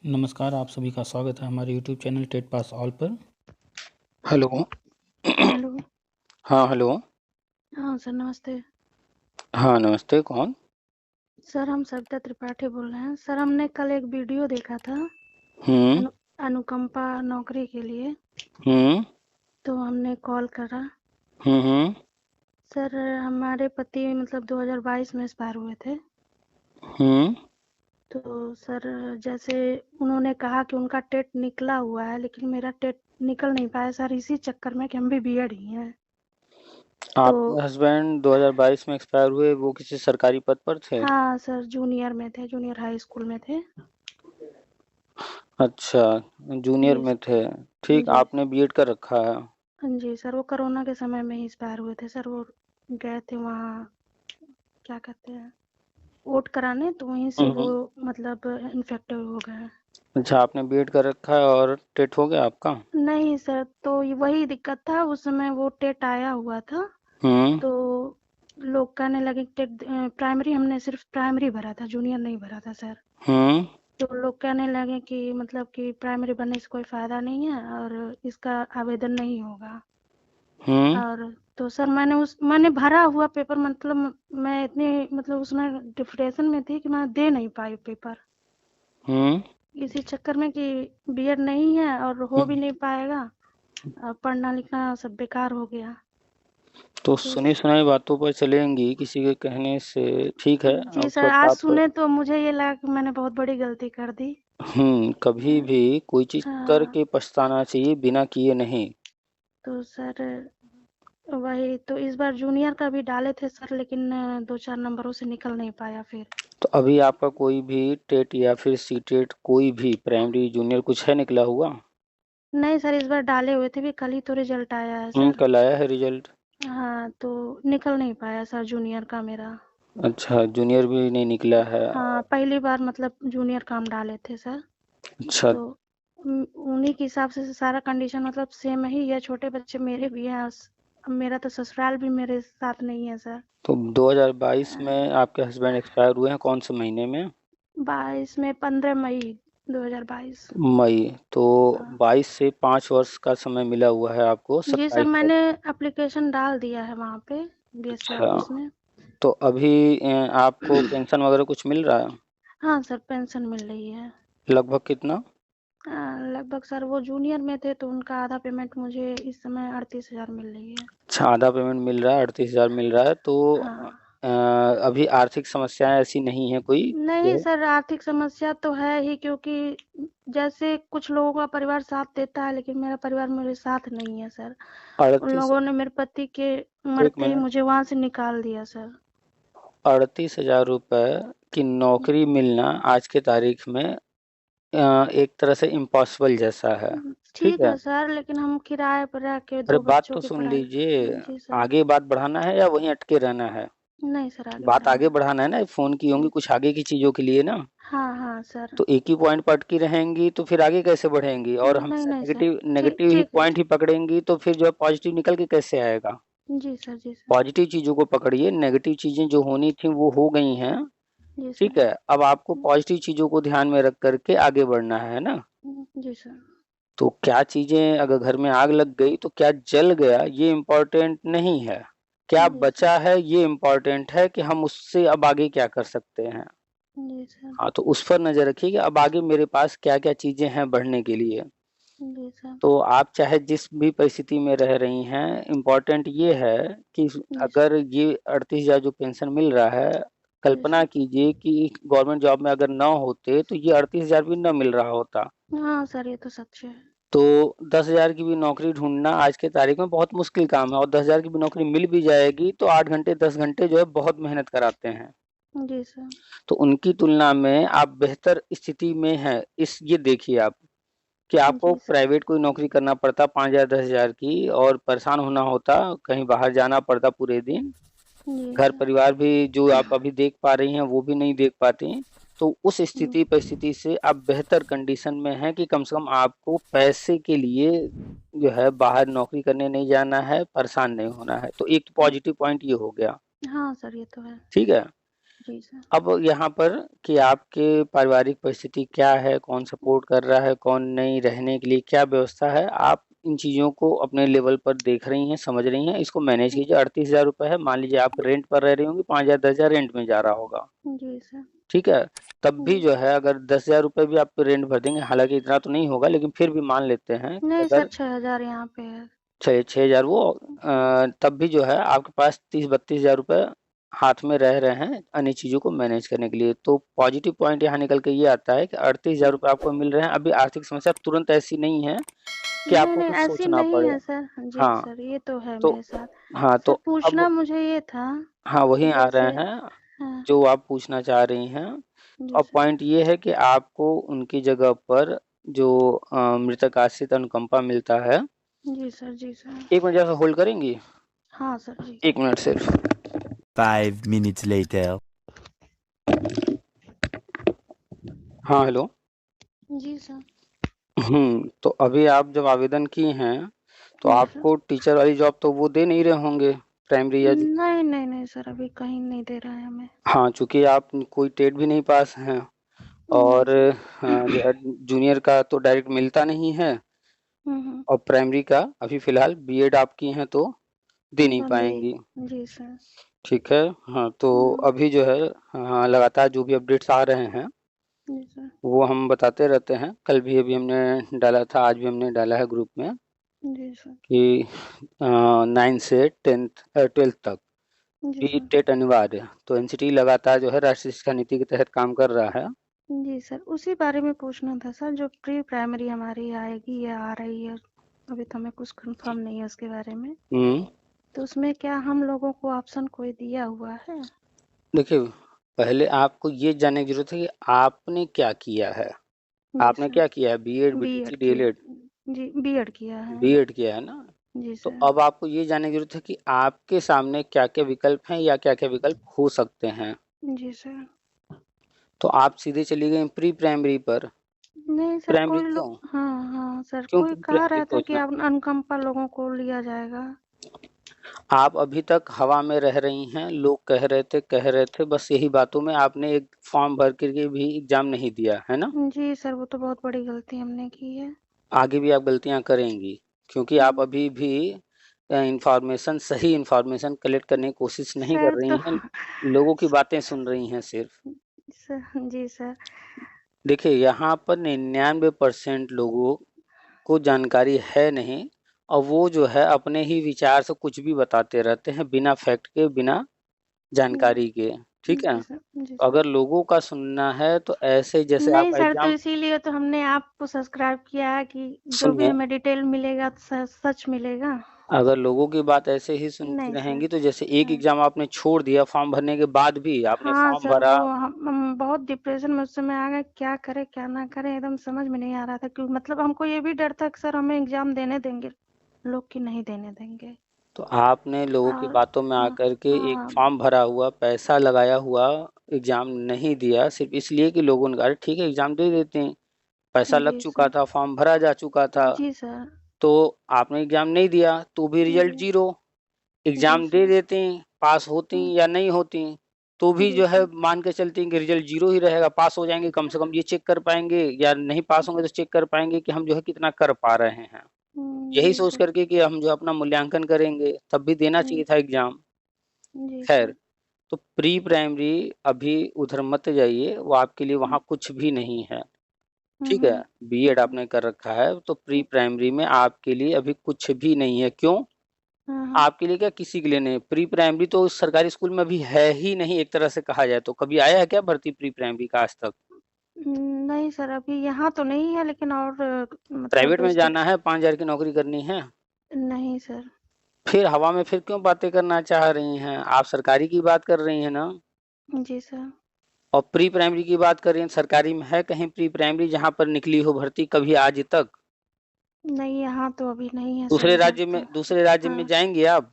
नमस्कार, आप सभी का स्वागत है हमारे YouTube channel TET pass all पर। हेलो। हेलो। हाँ, हेलो। हाँ सर, नमस्ते। हाँ, नमस्ते, कौन? सर हम सविता त्रिपाठी बोल रहे हैं। सर हमने कल एक वीडियो देखा था हुँ, अनुकंपा नौकरी के लिए, हुँ, तो हमने कॉल करा। हुँ, सर हमारे पति मतलब 2022 में एक्सपायर हुए थे। हुँ। तो सर जैसे उन्होंने कहा कि उनका टेट निकला हुआ है, लेकिन मेरा टेट निकल नहीं पाया सर, इसी चक्कर में कि हम भी बीएड ही हैं। तो आपके हस्बैंड 2022 में एक्सपायर हुए, वो किसी सरकारी पद पर थे? हाँ सर, जूनियर में थे, जूनियर हाई स्कूल में थे। अच्छा, जूनियर जी में थे। ठीक, जी आपने बीएड कर रखा है। जी सर, वो कोरोना के समय में ही एक्सपायर हुए थे सर। वो गए थे वहाँ, क्या कहते हैं, वोट कराने, तो वहीं से वो हुँ। मतलब इन्फेक्टेड हो गए। अच्छा, आपने बीएड कर रखा है और टेट हो गया आपका? नहीं सर, तो वही दिक्कत था, उस समय वो टेट आया हुआ था। हुँ, तो लोग कहने लगे टेट प्राइमरी, हमने सिर्फ प्राइमरी भरा था, जूनियर नहीं भरा था सर। हुँ, तो लोग कहने लगे कि मतलब कि प्राइमरी बनने से कोई फ़ायदा नहीं है और इसका आवेदन नहीं होगा। हुँ, और तो सर मैंने भरा हुआ पेपर, मतलब मैं इतनी मतलब उसमें डिप्रेशन में थी कि मैं दे नहीं पाई पेपर, हुँ, इसी चक्कर में कि बीएड नहीं है और हो हुँ। भी नहीं पाएगा और पढ़ना लिखना सब बेकार हो गया। तो तो सुनी-सुनाई बातों पर चलेंगी किसी के कहने से, ठीक है, जी अब सर, सब आज बात। सुने तो मुझे ये लगा कि मैंने बहुत बड़ी गलती कर दी। कभी भी कोई चीज़ हाँ, करके पछताना चाहिए, बिना किए नहीं। तो सर वही तो इस बार जूनियर का भी डाले थे सर, लेकिन 2-4 नंबरों से निकल नहीं पाया फिर। तो अभी आपका कोई भी टेट या फिर सीटेट कोई भी प्राइमरी जूनियर कुछ है निकला हुआ? नहीं सर, इस बार डाले हुए थे, भी कल ही तो रिजल्ट आया है सर। कल आया है रिजल्ट? हाँ, तो निकल नहीं पाया सर जूनियर का मेरा। अच्छा, जूनियर भी नहीं निकला है। हाँ, पहली बार मतलब जूनियर का हम डाले थे सर। अच्छा। तो उन्हीं के हिसाब से सारा कंडीशन मतलब सेम ही है, छोटे बच्चे मेरे भी हैं। मेरा तो ससुराल भी मेरे साथ नहीं है सर। तो 2022 में आपके हस्बैंड एक्सपायर हुए हैं, कौन से महीने में? 22 में 15 मई 2022। मई। तो हाँ 22 से 5 वर्ष का समय मिला हुआ है आपको, जी सर, 27 तक। मैंने एप्लीकेशन डाल दिया है वहाँ पे बीएससी अच्छा, ऑफिस में। तो अभी आपको पेंशन वगैरह कुछ मिल रहा है? हाँ सर, पेंशन मिल रही है। लगभग कितना? लगभग सर वो जूनियर में थे तो उनका आधा पेमेंट मुझे इस समय 38,000 मिल रही है। अच्छा, आधा पेमेंट मिल रहा है, 38,000 मिल रहा है। तो हाँ। अभी आर्थिक समस्याएं ऐसी नहीं है कोई नहीं जो सर, आर्थिक समस्या तो है ही, क्योंकि जैसे कुछ लोगों का परिवार साथ देता है, लेकिन मेरा परिवार मेरे साथ नहीं है सर। उन 38? लोगों ने मेरे पति के एक मरते ही मिनट। मुझे वहां से निकाल दिया सर। 38,000 रुपये की नौकरी मिलना आज के तारीख में एक तरह से इम्पॉसिबल जैसा है। ठीक ठीक है। है सर, लेकिन हम किराए पर रह के अरे 2 बात बच्चों तो की सुन पढ़ाई। लीजिए। जी सर। आगे बात बढ़ाना है या वहीं अटके रहना है? नहीं सर, आगे बात बढ़ाना आगे है। बढ़ाना है ना, फोन की होंगी कुछ आगे की चीजों के लिए ना। हाँ हाँ सर। तो एक ही पॉइंट पर अटकी रहेंगी तो फिर आगे कैसे बढ़ेंगी, और नहीं हमेशा नहीं सर, नेगेटिव ठीक नेगेटिव ही ठीक है। पॉइंट ही पकड़ेंगी तो फिर जो है पॉजिटिव निकल के कैसे आएगा? जी सर, जी सर। पॉजिटिव चीजों को पकड़िए, नेगेटिव चीजें जो होनी थी वो हो गई हैं। जी ठीक सर। है, अब आपको पॉजिटिव चीजों को ध्यान में रख करके आगे बढ़ना है ना। जी सर। तो क्या चीजें, अगर घर में आग लग गई तो क्या जल गया ये इम्पोर्टेंट नहीं है, क्या जी सर। बचा है ये इम्पोर्टेंट है कि हम उससे अब आगे क्या कर सकते हैं। जी सर। हाँ, तो उस पर नजर रखिए कि अब आगे मेरे पास क्या क्या चीजें हैं बढ़ने के लिए। जी सर। तो आप चाहे जिस भी परिस्थिति में रह रही हैं, इम्पोर्टेंट ये है कि जी सर। अगर ये 38,000 जो पेंशन मिल रहा है, जी कल्पना सर। कीजिए कि गवर्नमेंट जॉब में अगर ना होते तो ये 38,000 भी ना मिल रहा होता। हाँ सर, ये तो सच है। तो 10,000 की भी नौकरी ढूंढना आज के तारीख में बहुत मुश्किल काम है, और 10,000 की भी नौकरी मिल भी जाएगी तो 8 घंटे 10 घंटे जो है बहुत मेहनत कराते हैं। जी सर। तो उनकी तुलना में आप बेहतर स्थिति में हैं, इस ये देखिए आप कि आपको जी सर। प्राइवेट कोई नौकरी करना पड़ता 5,000 10,000 की, और परेशान होना होता, कहीं बाहर जाना पड़ता पूरे दिन, जी घर सर। परिवार भी जो आप अभी देख पा रही हैं वो भी नहीं देख पाती। तो उस स्थिति परिस्थिति से आप बेहतर कंडीशन में हैं कि कम से कम आपको पैसे के लिए जो है बाहर नौकरी करने नहीं जाना है, परेशान नहीं होना है। तो एक पॉजिटिव पॉइंट ये हो गया। हाँ सर, ये तो है। ठीक है। जी सर। अब यहाँ पर कि आपके पारिवारिक परिस्थिति क्या है, कौन सपोर्ट कर रहा है, कौन नहीं, रहने के लिए क्या व्यवस्था है, आप इन चीज़ों को अपने लेवल पर देख रही हैं, समझ रही हैं, इसको मैनेज कीजिए। 38,000 रुपये है, मान लीजिए आप रेंट पर रह रही होंगी, 5,000 10,000 रेंट में जा रहा होगा, जी सर। ठीक है? तब भी जी। जो है अगर 10,000 रुपये भी आप रेंट भर देंगे, हालाँकि इतना तो नहीं होगा, लेकिन फिर भी मान लेते हैं कि नहीं सर, अगर 6,000 यहाँ पे है। 6,000 वो तब भी जो है आपके पास 30-32,000 रुपये हाथ में रह रहे हैं अन्य चीज़ों को मैनेज करने के लिए। तो पॉजिटिव पॉइंट यहाँ निकल के ये आता है कि 38,000 रुपये आपको मिल रहे हैं। अभी आर्थिक समस्या तुरंत ऐसी नहीं है कि नहीं, आपको नहीं कुछ ऐसी सोचना नहीं पड़े। है सर। जी हाँ, सर, ये तो है तो मेरे साथ। हाँ, सर तो पूछना अब मुझे ये था, हाँ, वहीं आ जैसे रहे हैं हाँ, जो आप पूछना चाह रही हैं। जी अब सर। पॉइंट ये है कि आपको उनकी जगह पर जो मृतक आश्रित अनुकंपा मिलता है। जी सर, जी सर। 1 मिनट ज़रा होल्ड करेंगी? हाँ सर, जी। 1 मिनट सिर्फ। 5 minutes later. हाँ, हेलो। जी सर। तो अभी आप जब आवेदन की हैं, तो जी सर। आपको टीचर वाली जॉब तो वो दे नहीं रहे होंगे, प्राइमरी या नहीं, नहीं, नहीं सर, अभी कहीं नहीं दे रहा है हमें। हाँ, चूँकि आप कोई टेट भी नहीं पास हैं जी और सर। जो है जूनियर का तो डायरेक्ट मिलता नहीं है हुँ। और प्राइमरी का अभी फ़िलहाल बीएड आप की हैं तो दे नहीं जी, पाएँगी, जी सर। ठीक है? हाँ, तो हुँ। अभी जो है हाँ, लगातार जो भी अपडेट्स आ रहे हैं, जी सर। वो हम बताते रहते हैं। कल भी अभी हमने डाला था, आज भी हमने डाला है ग्रुप में जी सर। कि 9 से 12th तक जी भी सर। टेट अनिवार्य है। तो एनसीटी लगातार जो है राष्ट्रीय शिक्षा नीति के तहत काम कर रहा है। जी सर, उसी बारे में पूछना था सर, जो प्री प्राइमरी हमारी आएगी या आ रही है, अभी तो हमें कुछ कंफर्म नहीं है उसके बारे में। तो उसमें क्या हम लोगों को ऑप्शन कोई दिया हुआ है? देखिए, पहले आपको ये जानने की ज़रूरत है कि आपने क्या किया है? जी आपने सर। क्या किया है? बीएड, बीटीसी, बीएड की डीएलएड? जी, बीएड किया है। बीएड किया है ना? जी तो सर। अब आपको ये जानने की ज़रूरत है कि आपके सामने क्या-क्या विकल्प हैं या क्या-क्या विकल्प हो सकते हैं। जी सर। तो आप सीधे चली गई प्री प्राइमरी पर। नहीं सर, प्राइमरी कोई क्यों? लोग हाँ, हाँ सर, क्यों कोई प्री कह प्राइमरी रहा था कि सोचना? अब अनुकंपा लोगों को लिया जाएगा। आप अभी तक हवा में रह रही हैं, लोग कह रहे थे, बस यही बातों में आपने एक फॉर्म भर कर के भी एग्ज़ाम नहीं दिया, है ना? जी सर, वो तो बहुत बड़ी गलती हमने की है। आगे भी आप गलतियाँ करेंगी, क्योंकि आप हुँ। अभी भी सही इन्फॉर्मेशन कलेक्ट करने की कोशिश नहीं कर सर तो रही हैं, लोगों की बातें सुन रही हैं सिर्फ़। सर जी सर। देखिए, यहाँ पर 99% लोगों को जानकारी है नहीं और वो जो है अपने ही विचार से कुछ भी बताते रहते हैं, बिना फैक्ट के, बिना जानकारी के, ठीक है? जी सर, जी सर। अगर लोगों का सुनना है तो ऐसे जैसे नहीं आप सर, तो एग्ज़ाम इसीलिए तो हमने आपको सब्सक्राइब किया है कि जो भी सुनिए, हमें डिटेल मिलेगा तो सच मिलेगा। अगर लोगों की बात ऐसे ही सुनती नहीं सर। रहेंगी तो जैसे एक हाँ। एग्ज़ाम आपने छोड़ दिया फॉर्म भरने के बाद भी, आपने हाँ फॉर्म सर, भरा। वो हम बहुत डिप्रेशन में उस समय आ गए, क्या करें क्या ना करें, एकदम समझ में नहीं आ रहा था, क्योंकि मतलब हमको ये भी डर था कि सर हमें एग्जाम देने देंगे लोग कि नहीं देने देंगे। तो आपने लोगों की और बातों में हाँ, आकर के एक हाँ। फॉर्म भरा हुआ, पैसा लगाया हुआ एग्ज़ाम नहीं दिया, सिर्फ़ इसलिए कि लोगों ने कहा अरे ठीक है एग्ज़ाम दे देते हैं, पैसा लग जी चुका सर। था, फॉर्म भरा जा चुका था, जी सर। तो आपने एग्ज़ाम नहीं दिया, तो भी रिज़ल्ट जी। 0। जी एग्ज़ाम दे सर। देती, पास होती हुँ। या नहीं होती, तो भी जी जो है सर। मान के चलती हैं कि रिज़ल्ट 0 ही रहेगा, पास हो जाएँगे कम से कम ये चेक कर पाएँगे या नहीं पास होंगे तो चेक कर पाएँगे कि हम जो है कितना कर पा रहे हैं। यही जी सोच सर। कर के कि हम जो अपना मूल्यांकन करेंगे, तब भी देना चाहिए हुँ। था एग्ज़ाम। जी ख़ैर, सर। तो प्री प्राइमरी अभी उधर मत जाइए, वो आपके लिए हुँ। वहाँ कुछ भी नहीं है, हुँ, ठीक है? हुँ। बीएड हुँ, आपने कर रखा है, तो प्री हुँ। प्राइमरी में आपके लिए अभी कुछ भी नहीं है, क्यों? हाँ, हाँ। आपके लिए क्या किसी के लिए नहीं, प्री प्राइमरी तो सरकारी स्कूल में अभी है ही नहीं एक तरह से कहा जाए तो, कभी आया है क्या भर्ती प्री प्राइमरी का आज तक? नहीं सर, अभी यहाँ तो नहीं है, लेकिन और प्राइवेट मतलब में स्टेट जाना है, 5,000 की नौकरी करनी है, नहीं सर। फिर हवा में फिर क्यों बातें करना चाह रही हैं? आप सरकारी की बात कर रही हैं ना? जी सर। और प्री प्राइमरी की बात कर रही हैं, सरकारी में है कहीं प्री प्राइमरी जहाँ पर निकली हो भर्ती कभी आज तक? नहीं, यहाँ तो अभी नहीं है सर, यहाँ तो दूसरे राज्य में हाँ। जाएँगे आप?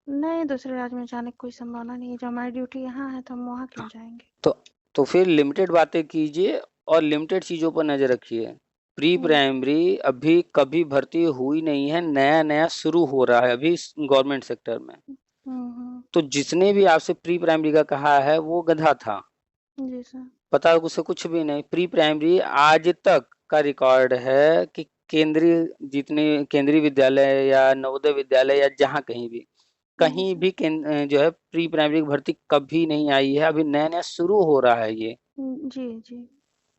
नहीं, दूसरे राज्य में जाने की कोई संभावना नहीं है, जब हमारी ड्यूटी यहाँ है तो हम वहाँ क्यों जाएँगे? तो तो फिर लिमिटेड बातें कीजिए और लिमिटेड चीज़ों पर नज़र रखिए। प्री हुँ। प्राइमरी अभी कभी भर्ती हुई नहीं है, नया-नया शुरू हो रहा है अभी गवर्नमेंट सेक्टर में। तो जिसने भी आपसे प्री प्राइमरी का कहा है वो गधा था। जी सर। पता है उसे कुछ भी नहीं। प्री प्राइमरी आज तक का रिकॉर्ड है कि जितने केंद्रीय विद्यालय या नवोदय विद्यालय या जहाँ कहीं भी जो है प्री प्राइमरी की भर्ती कभी नहीं आई है। अभी नया नया शुरू हो रहा है ये। जी जी।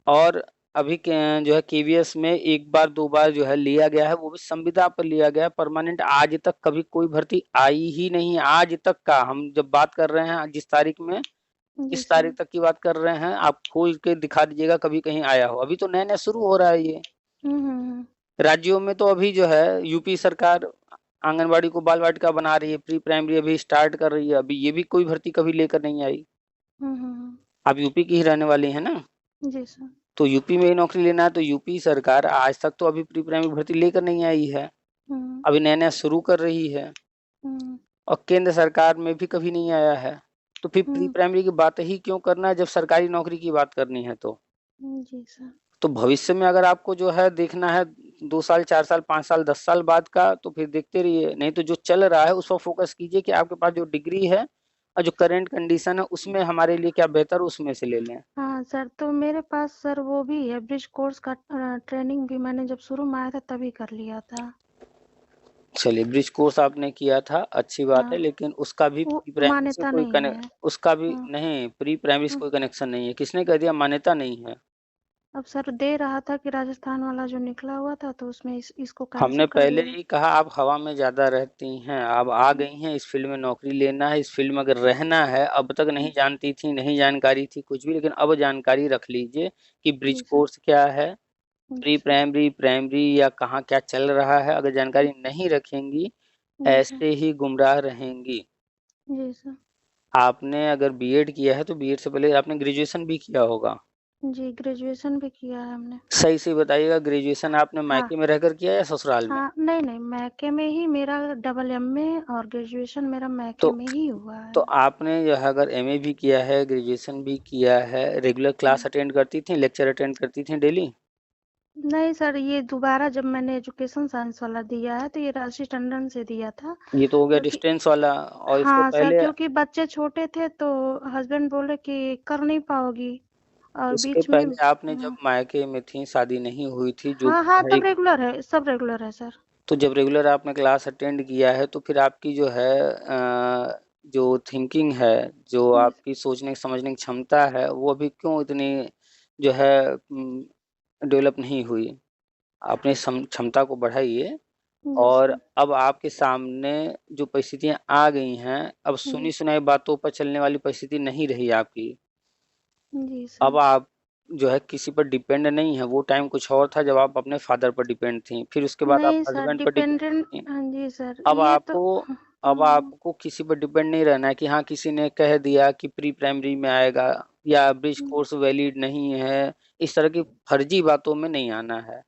और अभी जो है केवीएस में एक बार दो बार जो है लिया गया है, वो भी संविदा पर लिया गया है। परमानेंट आज तक कभी कोई भर्ती आई ही नहीं। आज तक का हम जब बात कर रहे हैं जिस तारीख में, इस तारीख तक की बात कर रहे हैं, आप खोज के दिखा दीजिएगा कभी कहीं आया हो। अभी तो नया नया शुरू हो रहा है ये। राज्यों में तो अभी जो है यूपी सरकार आंगनबाड़ी को बाल वाटिका बना रही है, प्री प्राइमरी अभी स्टार्ट कर रही है। अभी ये भी कोई भर्ती कभी लेकर नहीं आई। आप यूपी की ही रहने वाली है ना? जी सर। तो यूपी में ही नौकरी लेना है तो यूपी सरकार आज तक तो अभी प्री प्राइमरी भर्ती लेकर नहीं आई है, अभी नया नया शुरू कर रही है। और केंद्र सरकार में भी कभी नहीं आया है। तो फिर प्री प्राइमरी की बात ही क्यों करना है जब सरकारी नौकरी की बात करनी है? तो जी सर। तो भविष्य में अगर आपको जो है देखना है 2 साल 4 साल 5 साल 10 साल बाद का, तो फिर देखते रहिए। नहीं तो जो चल रहा है उस पर फोकस कीजिए कि आपके पास जो डिग्री है और जो करंट कंडीशन है उसमें हमारे लिए क्या बेहतर, उसमें से ले लें। हाँ सर, तो मेरे पास सर वो भी है, ब्रिज कोर्स का ट्रेनिंग भी मैंने जब शुरू में आया था तभी कर लिया था। चलिए, ब्रिज कोर्स आपने किया था, अच्छी बात है। हाँ, लेकिन उसका भी वो प्री प्राइमरी से मान्यता कोई नहीं है। उसका भी हाँ, नहीं, प्री प्राइमरी से हाँ। कोई कनेक्शन नहीं है। किसने कह दिया मान्यता नहीं है? अब सर दे रहा था कि राजस्थान वाला जो निकला हुआ था तो उसमें इसको हमने कैंसिल कर पहले दिया। ही कहा आप हवा में ज्यादा रहती हैं, अब आ गई हैं इस फील्ड में, नौकरी लेना है, इस फील्ड में अगर रहना है। अब तक नहीं जानती थी, नहीं जानकारी थी कुछ भी, लेकिन अब जानकारी रख लीजिए कि ब्रिज जी सर। कोर्स क्या है, जी प्री सर। प्राइमरी, प्राइमरी या कहाँ क्या चल रहा है। अगर जानकारी नहीं रखेंगी जी सर। ऐसे ही गुमराह रहेंगी। जी सर। आपने अगर बीएड किया है तो बीएड से पहले आपने ग्रेजुएशन भी किया होगा। जी, ग्रेजुएशन भी किया है हमने। सही से बताइएगा, ग्रेजुएशन आपने हाँ मायके में रहकर किया या ससुराल में? हाँ, नहीं नहीं, मैके में ही मेरा डबल एमए और ग्रेजुएशन मेरा मैके तो में ही हुआ तो है। आपने जो है अगर एमए भी किया है, ग्रेजुएशन भी किया है, रेगुलर क्लास अटेंड करती थी, लेक्चर अटेंड करती थी डेली? नहीं सर, ये दोबारा जब मैंने एजुकेशन साइंस वाला दिया है तो ये राशि टंडन से दिया था, ये तो हो गया क्योंकि डिस्टेंस वाला। और इसके हाँ सर, पहले, क्योंकि बच्चे छोटे थे तो हस्बैंड बोले कि कर नहीं पाओगी, और इसके बीच में पहले आपने जब मायके में थी, शादी नहीं हुई थी, जो हाँ हाँ, पढ़ाई, तब रेगुलर है, सब रेगुलर है सर। तो जब रेगुलर आपने क्लास अटेंड किया है तो फिर आपकी जो है जो थिंकिंग है, जो जी आपकी सोचने समझने की क्षमता है, वो अभी क्यों इतनी जो है डेवलप नहीं हुई? अपनी क्षमता को बढ़ाइए। जी और सर। अब आपके सामने जो परिस्थितियां आ गई हैं, अब सुनी सुनाई बातों पर चलने वाली परिस्थिति नहीं रही आपकी। जी अब सर। आप जो है किसी पर डिपेंड नहीं है। वो टाइम कुछ और था जब आप अपने फादर पर डिपेंड थी, फिर उसके बाद आप नहीं सर, हस्बैंड पर डिपेंड डिपेंडेंट, थी। हाँ जी सर, अब ये तो आपको अब आपको किसी पर डिपेंड नहीं रहना है कि हाँ किसी ने कह दिया कि प्री प्राइमरी में आएगा या ब्रिज कोर्स वैलिड नहीं है। इस तरह की फर्जी बातों में नहीं आना है।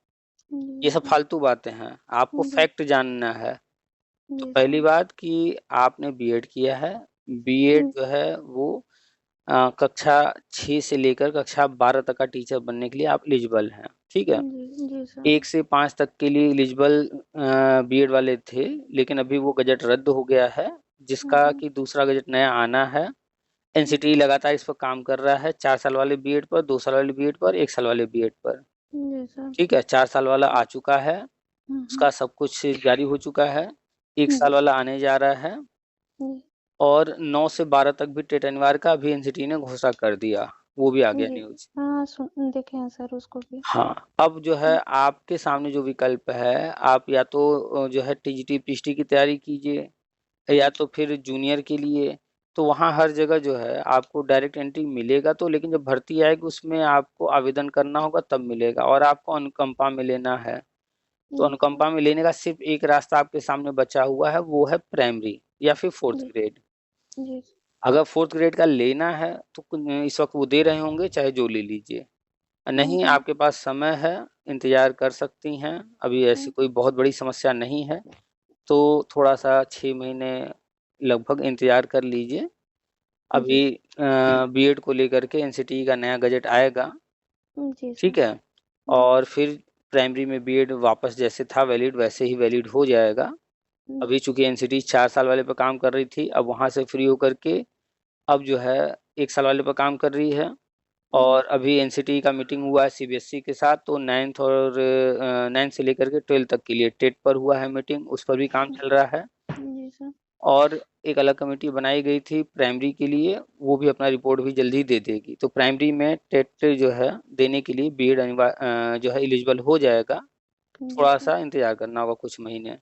जी ये सब सर। फालतू बातें हैं, आपको जी फैक्ट जानना है। तो जी पहली सर। बात कि आपने बीएड किया है। बीएड जो है वो कक्षा 6 से लेकर कक्षा 12 तक का टीचर बनने के लिए आप एलिजिबल हैं, ठीक है? जी जी सर। 1 से 5 तक के लिए एलिजिबल बीएड वाले थे, लेकिन अभी वो गजट रद्द हो गया है, जिसका कि दूसरा गजट नया आना है। एनसीटी लगातार इस पर काम कर रहा है, 4 साल वाले बीएड पर, 2 साल वाले बीएड पर, 1 साल वाले बीएड पर, जी सर। ठीक है? 4 साल वाला आ चुका है, उसका सब कुछ जारी हो चुका है। 1 साल जी वाला आने जा रहा है। जी और 9 से 12 तक भी टेट अनिवार्य का अभी एनसीटी ने घोषणा कर दिया, वो भी आ गया जी। न्यूज। हाँ, देखे हैं सर उसको भी। हाँ, अब जो है आपके सामने जो विकल्प है, आप या तो जो है टीजीटी पीएचडी की तैयारी कीजिए, या तो फिर जूनियर के लिए। तो वहाँ हर जगह जो है आपको डायरेक्ट एंट्री मिलेगा तो, लेकिन जब भर्ती आएगी उसमें आपको आवेदन करना होगा तब मिलेगा, और आपको अनुकंपा में लेना है। तो जी सर। अनुकंपा में लेने का सिर्फ एक रास्ता आपके सामने बचा हुआ है, वो है प्राइमरी या फिर 4th जी ग्रेड। जी अगर 4th ग्रेड का लेना है तो इस वक्त वो दे रहे होंगे, चाहे जो ले लीजिए। नहीं, आपके पास समय है, इंतजार कर सकती हैं, अभी ऐसी कोई बहुत बड़ी समस्या नहीं है। तो थोड़ा सा 6 महीने लगभग इंतजार कर लीजिए। अभी जी बीएड को लेकर के एनसीटी का नया गजट आएगा, जी ठीक सर। है? और फिर प्राइमरी में बीएड वापस जैसे था वैलिड, वैसे ही वैलिड हो जाएगा। अभी चूंकि एनसीटी 4 साल वाले पे काम कर रही थी, अब वहां से फ्री होकर के अब जो है 1 साल वाले पे काम कर रही है। और अभी एनसीटी का मीटिंग हुआ है सीबीएसई के साथ, तो 9th और 9th से लेकर के 12th तक के लिए टेट पर हुआ है मीटिंग, उस पर भी काम चल रहा है। जी सर। और एक अलग कमेटी बनाई गई थी प्राइमरी के लिए, वो भी अपना रिपोर्ट भी जल्दी दे देगी। तो प्राइमरी में टेट जो है देने के लिए बीएड जो है एलिजिबल हो जाएगा। थोड़ा सा इंतजार करना होगा कुछ महीने,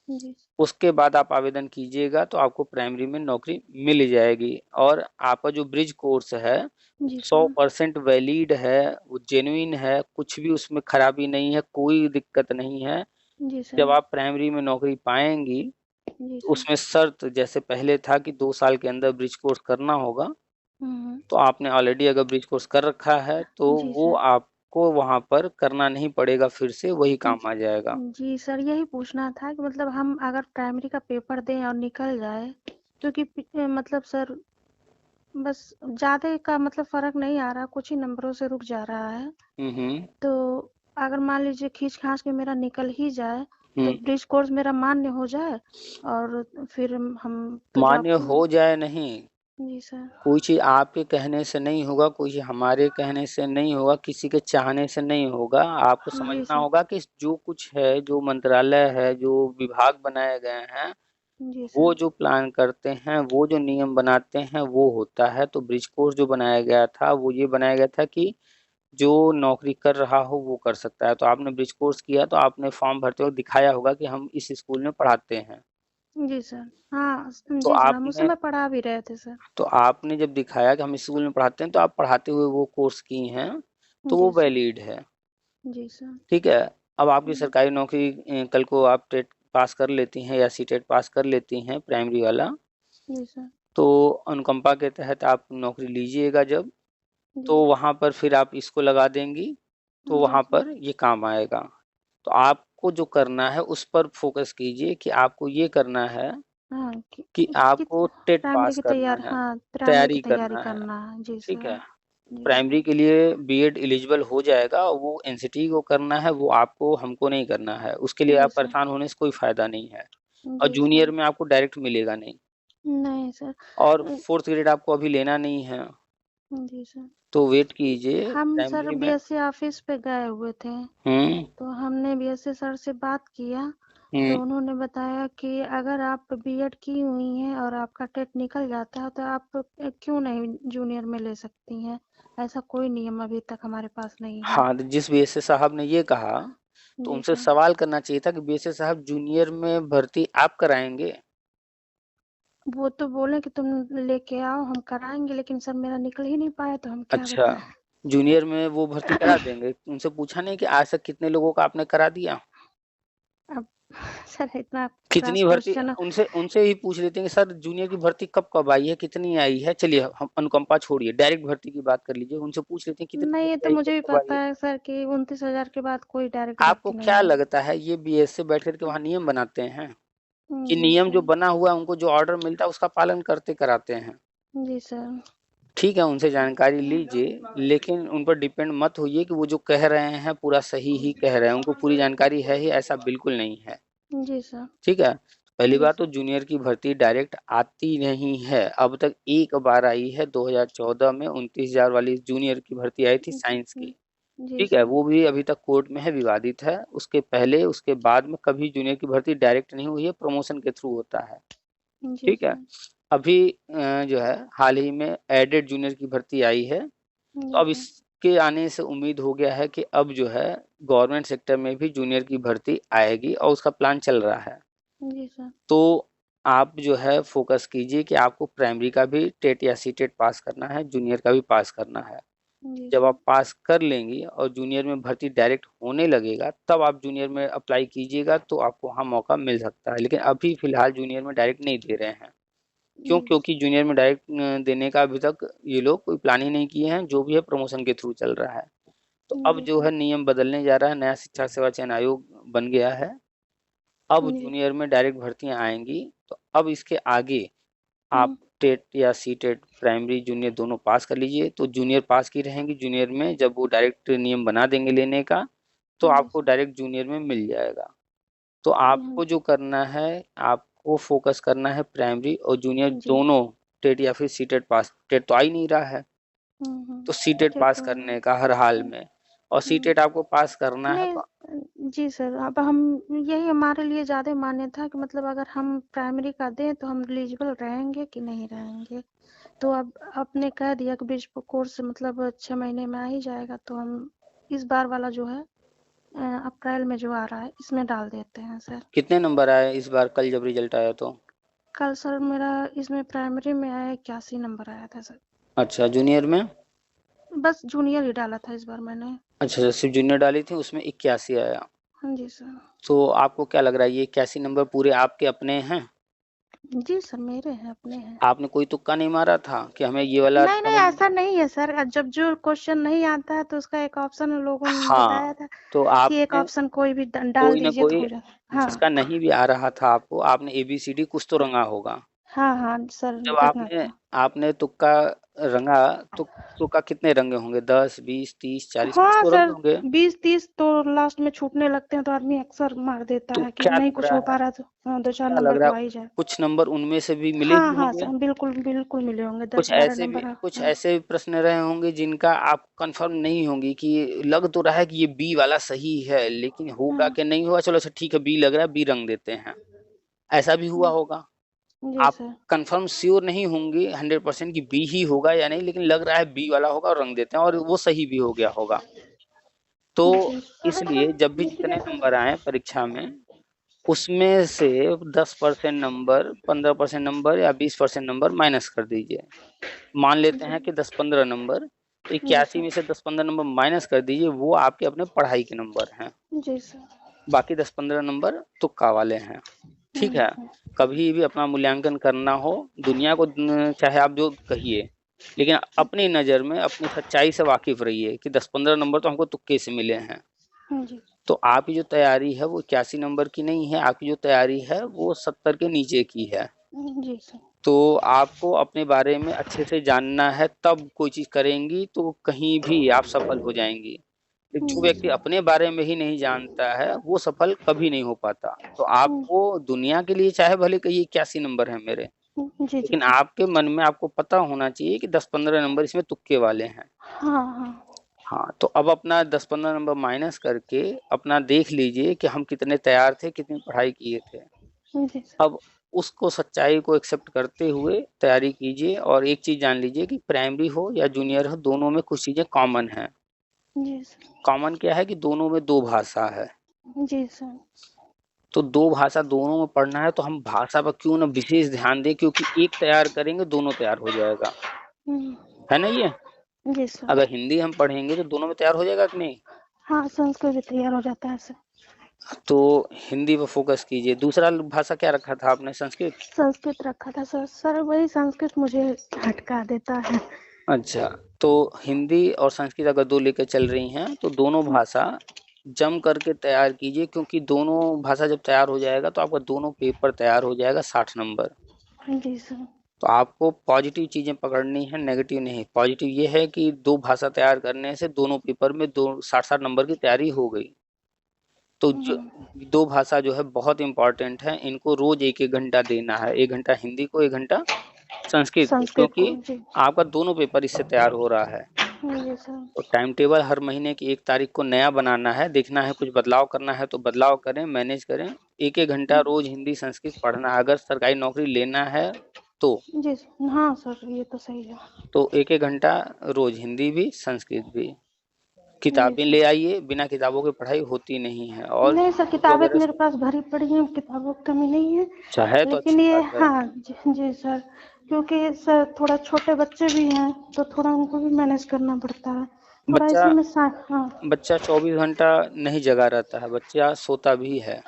जी उसके बाद आप आवेदन कीजिएगा तो आपको प्राइमरी में नौकरी मिल जाएगी। और आपका जो ब्रिज कोर्स है जी 100% वैलिड है, वो जेन्युइन है, कुछ भी उसमें खराबी नहीं है, कोई दिक्कत नहीं है। जी जब सर। आप प्राइमरी में नौकरी पाएंगी जी तो सर। उसमें शर्त जैसे पहले था कि 2 साल के अंदर ब्रिज कोर्स करना होगा, तो आपने ऑलरेडी अगर ब्रिज कोर्स कर रखा है तो जी वो सर। आपको वहां पर करना नहीं पड़ेगा, फिर से वही काम आ जाएगा। जी सर, यही पूछना था कि मतलब हम अगर प्राइमरी का पेपर दें और निकल जाए, क्योंकि मतलब सर बस ज्यादा का मतलब फर्क नहीं आ रहा, कुछ ही नंबरों से रुक जा रहा है। हम्म तो अगर मान लीजिए खींच खाच के मेरा निकल ही जाए, तो हम्म ब्रिज कोर्स मेरा मान्य हो जाए और फिर हम तो मान्य जॉब। हो जाए नहीं, जी सर। कोई चीज आपके कहने से नहीं होगा, कोई चीज हमारे कहने से नहीं होगा, किसी के चाहने से नहीं होगा। आपको जी समझना सर। होगा कि जो कुछ है, जो मंत्रालय है, जो विभाग बनाए गए हैं, जी वो सर। जो प्लान करते हैं, वो जो नियम बनाते हैं वो होता है। तो ब्रिज कोर्स जो बनाया गया था वो ये बनाया गया था कि जो नौकरी कर रहा हो वो कर सकता है। तो आपने ब्रिज कोर्स किया तो आपने फॉर्म भरते वक्त दिखाया होगा कि हम इस स्कूल में पढ़ाते हैं। जी सर। हाँ तो जी सर, हम उस आपने समय पढ़ा भी रहे थे सर। तो आपने जब दिखाया कि हम इस स्कूल में पढ़ाते हैं, तो आप पढ़ाते हुए वो कोर्स की हैं, तो वो जी सर। वैलिड है। जी सर। ठीक है। अब आपकी सरकारी नौकरी कल को आप टेट पास कर लेती हैं या सी टेट पास कर लेती हैं प्राइमरी वाला, जी सर। तो अनुकंपा के तहत आप नौकरी लीजिएगा जब, जी तो सर। वहाँ पर फिर आप इसको लगा देंगी, तो जी वहाँ सर। पर ये काम आएगा। तो आपको जो करना है उस पर फोकस कीजिए कि आपको ये करना है हाँ कि कि आपको टेट प्राइमरी पास की करना तैयार है, हाँ प्राइमरी की तैयारी तैयारी करना है। करना है। जी ठीक सर। है। जी सर। प्राइमरी के लिए बीएड एलिजिबल हो जाएगा, वो एनसीटी को करना है, वो आपको हमको नहीं करना है। उसके लिए जी आप सर। परेशान होने से कोई फायदा नहीं है। और जी जूनियर सर। में आपको डायरेक्ट मिलेगा नहीं, नहीं सर। और फोर्थ ग्रेड आपको अभी लेना नहीं है, जी सर। तो वेट कीजिए हम सर प्राइमरी में। बीएससी ऑफिस पे गए हुए थे, हम्म तो हमने बीएससी सर से बात किया, हम्म तो उन्होंने बताया कि अगर आप बीएड की हुई हैं और आपका टेट निकल जाता है तो आप क्यों नहीं जूनियर में ले सकती हैं। ऐसा कोई नियम अभी तक हमारे पास नहीं है। हाँ, तो जिस बीएसए साहब ने ये कहा, तो जी उनसे सर। सवाल करना चाहिए था कि बीएसए साहब जूनियर में भर्ती आप कराएंगे। वो तो बोले कि तुम लेके आओ हम कराएंगे, लेकिन सर मेरा निकल ही नहीं पाया तो हम क्या अच्छा, बताएं। जूनियर में वो भर्ती करा देंगे। उनसे पूछा नहीं कि आज तक कितने लोगों का आपने करा दिया? अब सर इतना क्रॉस कितनी भर्ती, क्वेश्चन। उनसे उनसे ही पूछ लेते हैं कि सर जूनियर की भर्ती कब कब आई है, कितनी आई है। चलिए हम अनुकंपा छोड़िए, डायरेक्ट भर्ती की बात कर लीजिए। उनसे पूछ लेते हैं कितनी नहीं, ये भर्ती तो आई, मुझे कब भी कब आई पता है। है सर कि 29,000 के बाद कोई डायरेक्ट आपको भर्ती क्या नहीं है। लगता है ये बीएस से बैठ करके वहाँ नियम बनाते हैं? कि जी नियम जो सर। बना हुआ है, उनको जो ऑर्डर मिलता है उसका पालन करते कराते हैं। जी सर। ठीक है, उनसे जानकारी लीजिए, लेकिन उन पर डिपेंड मत होइए कि वो जो कह रहे हैं पूरा सही ही कह रहे हैं। उनको पूरी जानकारी है ही, ऐसा बिल्कुल नहीं है। जी सर। ठीक है। पहली जी बात तो सर। जूनियर की भर्ती डायरेक्ट आती नहीं है, अब तक एक बार आई है 2014 में 29,000 वाली जूनियर की भर्ती आई थी जी साइंस की। जी ठीक है, सर। वो भी अभी तक कोर्ट में है, विवादित है। उसके पहले उसके बाद में कभी जूनियर की भर्ती डायरेक्ट नहीं हुई है, प्रमोशन के थ्रू होता है। जी ठीक है। सर। अभी जो है हाल ही में एडेड जूनियर की भर्ती आई है, तो जी अब सर। इसके आने से उम्मीद हो गया है कि अब जो है गवर्नमेंट सेक्टर में भी जूनियर की भर्ती आएगी, और उसका प्लान चल रहा है। जी सर। तो आप जो है फोकस कीजिए कि आपको प्राइमरी का भी टेट या सी टेट पास करना है, जूनियर का भी पास करना है। जी जब सर। आप पास कर लेंगी और जूनियर में भर्ती डायरेक्ट होने लगेगा, तब आप जूनियर में अप्लाई कीजिएगा, तो आपको वहाँ मौका मिल सकता है। लेकिन अभी फिलहाल जूनियर में डायरेक्ट नहीं दे रहे हैं। क्यों? जी क्योंकि जूनियर में डायरेक्ट देने का अभी तक ये लोग कोई प्लान ही नहीं किए हैं, जो भी है प्रमोशन के थ्रू चल रहा है। तो अब जी जो सर। है नियम बदलने जा रहा है, नया शिक्षा सेवा चयन आयोग बन गया है। अब जी। जूनियर में डायरेक्ट भर्तियां आएंगी। तो अब इसके आगे आप हम्म। टेट या सी टेट प्राइमरी जूनियर दोनों पास कर लीजिए, तो जूनियर पास की रहेंगी। जूनियर में जब वो डायरेक्ट नियम बना देंगे लेने का, तो जी आपको सर। डायरेक्ट जूनियर में मिल जाएगा। तो आपको जो करना है, आपको फोकस करना है प्राइमरी और जूनियर जी। दोनों, टेट या फिर सीटेट पास। टेट तो आ ही नहीं रहा है, तो सीटेट ठीक पास है। करने का हर हाल में, और सीटेट आपको पास करना है। नहीं जी सर, अब हम यही हमारे लिए ज़्यादा मान्य था कि मतलब अगर हम प्राइमरी का दें तो हम एलिजिबल रहेंगे कि नहीं रहेंगे। तो अब आपने कह दिया कि बीच कोर्स मतलब 6 महीने में आ ही जाएगा, तो हम इस बार वाला जो है अप्रैल में जो आ रहा है इसमें डाल देते हैं सर। कितने नंबर आए इस बार कल जब रिजल्ट आया तो? कल सर मेरा इसमें प्राइमरी में आया 81 नंबर आया था सर। अच्छा, जूनियर में? बस जूनियर ही डाला था इस बार मैंने। अच्छा, सिर्फ जूनियर डाली थी, उसमें 81 आया। हाँ जी सर। तो आपको क्या लग रहा है, ये 81 नंबर पूरे आपके अपने हैं? जी सर, मेरे हैं, अपने हैं। आपने कोई तुक्का नहीं मारा था कि हमें ये वाला नहीं नहीं, ऐसा नहीं है सर। जब जो क्वेश्चन नहीं आता है तो उसका एक ऑप्शन लोगों ने बताया हाँ, था तो कि एक आपने ऑप्शन कोई भी डाल कोई ना दीजिए तो कोई, हो जाता। हाँ जिसका नहीं भी आ रहा था आपको, आपने ABCD कुछ तो रंगा होगा। हाँ हाँ सर, जब रखना आपने था। आपने तुक्का रंगा, तो तुक्का कितने रंगे होंगे? 10, 20, 30, 40, कुछ हाँ तो रंगे सर, होंगे। 20-30 तो लास्ट में छूटने लगते हैं तो आदमी अक्सर मार देता तो है कि क्या नहीं लग कुछ रहा हो है, पा रहा तो हाँ, 2-4 क्या लग नंबर रहा तो आ है, ही जाए। कुछ नंबर उनमें से भी मिले हाँ भी हाँ होंगे? सर, बिल्कुल बिल्कुल मिले होंगे, कुछ 10-12 ऐसे भी नंबर। कुछ हाँ ऐसे भी प्रश्न रहे होंगे जिनका आप कंफर्म नहीं होंगी, कि लग तो रहा है कि ये बी वाला सही है, लेकिन होगा हाँ कि नहीं होगा, चलो अच्छा ठीक है बी लग रहा है, बी रंग देते हैं। ऐसा भी हुआ होगा। जी आप सर। कंफर्म श्योर नहीं होंगे 100% कि बी ही होगा या नहीं, लेकिन लग रहा है बी वाला होगा और रंग देते हैं, और वो सही भी हो गया होगा। तो जी इसलिए जब भी जितने नंबर आए परीक्षा में, उसमें से 10% नंबर, 15% नंबर या 20% नंबर माइनस कर दीजिए। मान लेते हैं कि 10-15 नंबर, तो जी 81 सर। में से 10-15 नंबर माइनस कर दीजिए, वो आपके अपने पढ़ाई के नंबर हैं। जी सर। बाकी 10-15 नंबर तुक्का वाले हैं। ठीक है, कभी भी अपना मूल्यांकन करना हो, दुनिया को चाहे आप जो कहिए, लेकिन अपनी नज़र में अपनी सच्चाई से वाकिफ रहिए कि 10-15 नंबर तो हमको तुक्के से मिले हैं। जी तो आपकी जो तैयारी है वो 81 नंबर की नहीं है, आपकी जो तैयारी है वो 70 के नीचे की है। जी सर। तो आपको अपने बारे में अच्छे से जानना है, तब कोई चीज़ करेंगी तो कहीं भी आप सफल हो जाएंगी। जो जी व्यक्ति सर। अपने बारे में ही नहीं जानता है वो सफल कभी नहीं हो पाता। तो आपको दुनिया के लिए चाहे भले कहिए 81 नंबर है मेरे, जी जी लेकिन सर। आपके मन में आपको पता होना चाहिए कि 10-15 नंबर इसमें तुक्के वाले हैं। हाँ हाँ। हाँ, तो अब अपना 10-15 नंबर माइनस करके अपना देख लीजिए कि हम कितने तैयार थे, कितनी पढ़ाई किए थे। जी सर। अब उसको, सच्चाई को एक्सेप्ट करते हुए तैयारी कीजिए, और एक चीज़ जान लीजिए कि प्राइमरी हो या जूनियर हो, दोनों में कुछ चीज़ें कॉमन हैं। जी सर। कॉमन क्या है कि दोनों में 2 भाषा है। जी सर। तो 2 भाषा दोनों में पढ़ना है, तो हम भाषा पर क्यों ना विशेष ध्यान दें, क्योंकि एक तैयार करेंगे दोनों तैयार हो जाएगा, है ना ये? जी सर। अगर हिंदी हम पढ़ेंगे तो दोनों में तैयार हो जाएगा कि नहीं? हाँ, संस्कृत भी तैयार हो जाता है सर। तो हिंदी पर फोकस कीजिए। दूसरा भाषा क्या रखा था आपने, संस्कृत? संस्कृत रखा था सर। सर वही संस्कृत मुझे हटका देता है। अच्छा, तो हिंदी और संस्कृत अगर 2 लेकर चल रही हैं तो दोनों भाषा जम करके तैयार कीजिए, क्योंकि दोनों भाषा जब तैयार हो जाएगा तो आपका दोनों पेपर तैयार हो जाएगा 60 नंबर। जी सर। तो आपको पॉजिटिव चीज़ें पकड़नी है, नेगेटिव नहीं। पॉजिटिव ये है कि 2 भाषा तैयार करने से दोनों पेपर में 60-60 नंबर की तैयारी हो गई। तो जो 2 भाषा जो है बहुत इंपॉर्टेंट है, इनको रोज 1-1 घंटा देना है। 1 घंटा हिंदी को, 1 घंटा संस्कृत को, संस्कृत को क्योंकि जी। आपका दोनों पेपर इससे तैयार हो रहा है। जी सर। तो टाइम टेबल हर महीने की 1 तारीख को नया बनाना है, देखना है कुछ बदलाव करना है तो बदलाव करें, मैनेज करें। 1-1 घंटा रोज हिंदी संस्कृत पढ़ना है, अगर सरकारी नौकरी लेना है तो। जी सर। हाँ सर, ये तो सही है। तो 1-1 घंटा रोज हिंदी भी संस्कृत भी। जी किताबें सर। ले आइए, बिना किताबों की पढ़ाई होती नहीं है। और नहीं सर, किताबें तो वगैरह मेरे पास भरी पड़ी हैं, किताबों की कमी नहीं है। चाहे तो लेकिन अच्छी ये बात है। हाँ जी सर, क्योंकि सर थोड़ा छोटे बच्चे भी हैं तो थोड़ा उनको भी मैनेज करना पड़ता है। थोड़ा बच्चा इसी में हाँ। बच्चा 24 घंटा नहीं जगा रहता है, बच्चा सोता भी है।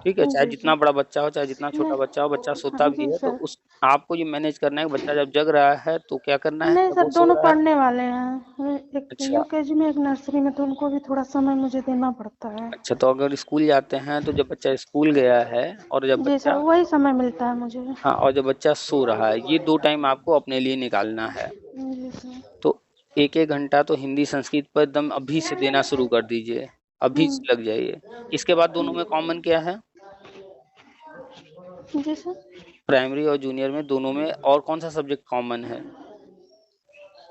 ठीक है, चाहे जी जितना सर। बड़ा बच्चा हो, चाहे जितना छोटा नहीं बच्चा हो, बच्चा सोता हाँ भी जी है। तो सर। उस आपको ये मैनेज करना है कि बच्चा जब जग रहा है तो क्या करना है, नहीं जब सर, वो सो दोनों रहा है। पढ़ने वाले हैं, एक अच्छा, यूकेजी में एक नर्सरी में, तो उनको भी थोड़ा समय मुझे देना पड़ता है। अच्छा, तो अगर स्कूल जाते हैं तो जब बच्चा स्कूल गया है, और जब जी सर, बच्चा, वही समय मिलता है मुझे। हाँ, और जब बच्चा सो रहा है, ये 2 टाइम आपको अपने लिए निकालना है। जी सर। तो 1-1 घंटा तो हिंदी संस्कृत पर एकदम अभी से देना शुरू कर दीजिए, अभी से लग जाइए। इसके बाद दोनों में कॉमन क्या है? जी सर। प्राइमरी और जूनियर में दोनों में और कौन सा सब्जेक्ट कॉमन है?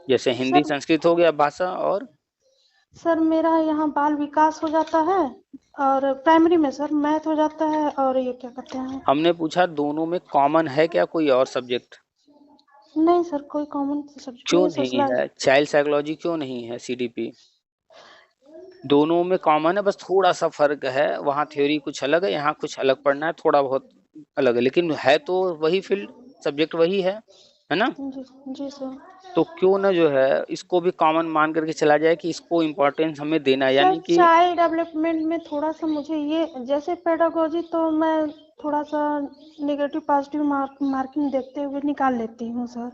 जैसे हिंदी, सर संस्कृत हो गया, भाषा और सर मेरा यहाँ बाल विकास हो जाता है, और प्राइमरी में सर मैथ हो जाता है, और ये क्या कहते हैं। हमने पूछा दोनों में कॉमन है क्या कोई और सब्जेक्ट? नहीं सर, कोई कॉमन सब्जेक्ट क्यों नहीं है, नहीं सोशलॉजी। है? चाइल्ड साइकोलॉजी क्यों नहीं है? सीडीपी दोनों में कॉमन है, बस थोड़ा सा फर्क है, वहाँ थ्योरी कुछ अलग है, यहाँ कुछ अलग पढ़ना है, थोड़ा बहुत अलग है, लेकिन है तो वही फील्ड, सब्जेक्ट वही है ना? जी जी सर। तो क्यों ना जो है इसको भी कॉमन मान करके चला जाए कि इसको इम्पोर्टेंस हमें देना है, सर यानी कि चाइल्ड डेवलपमेंट में थोड़ा सा मुझे ये, जैसे पेडागोजी तो मैं थोड़ा सा नेगेटिव पॉजिटिव मार्किंग देखते हुए निकाल लेती हूँ सर।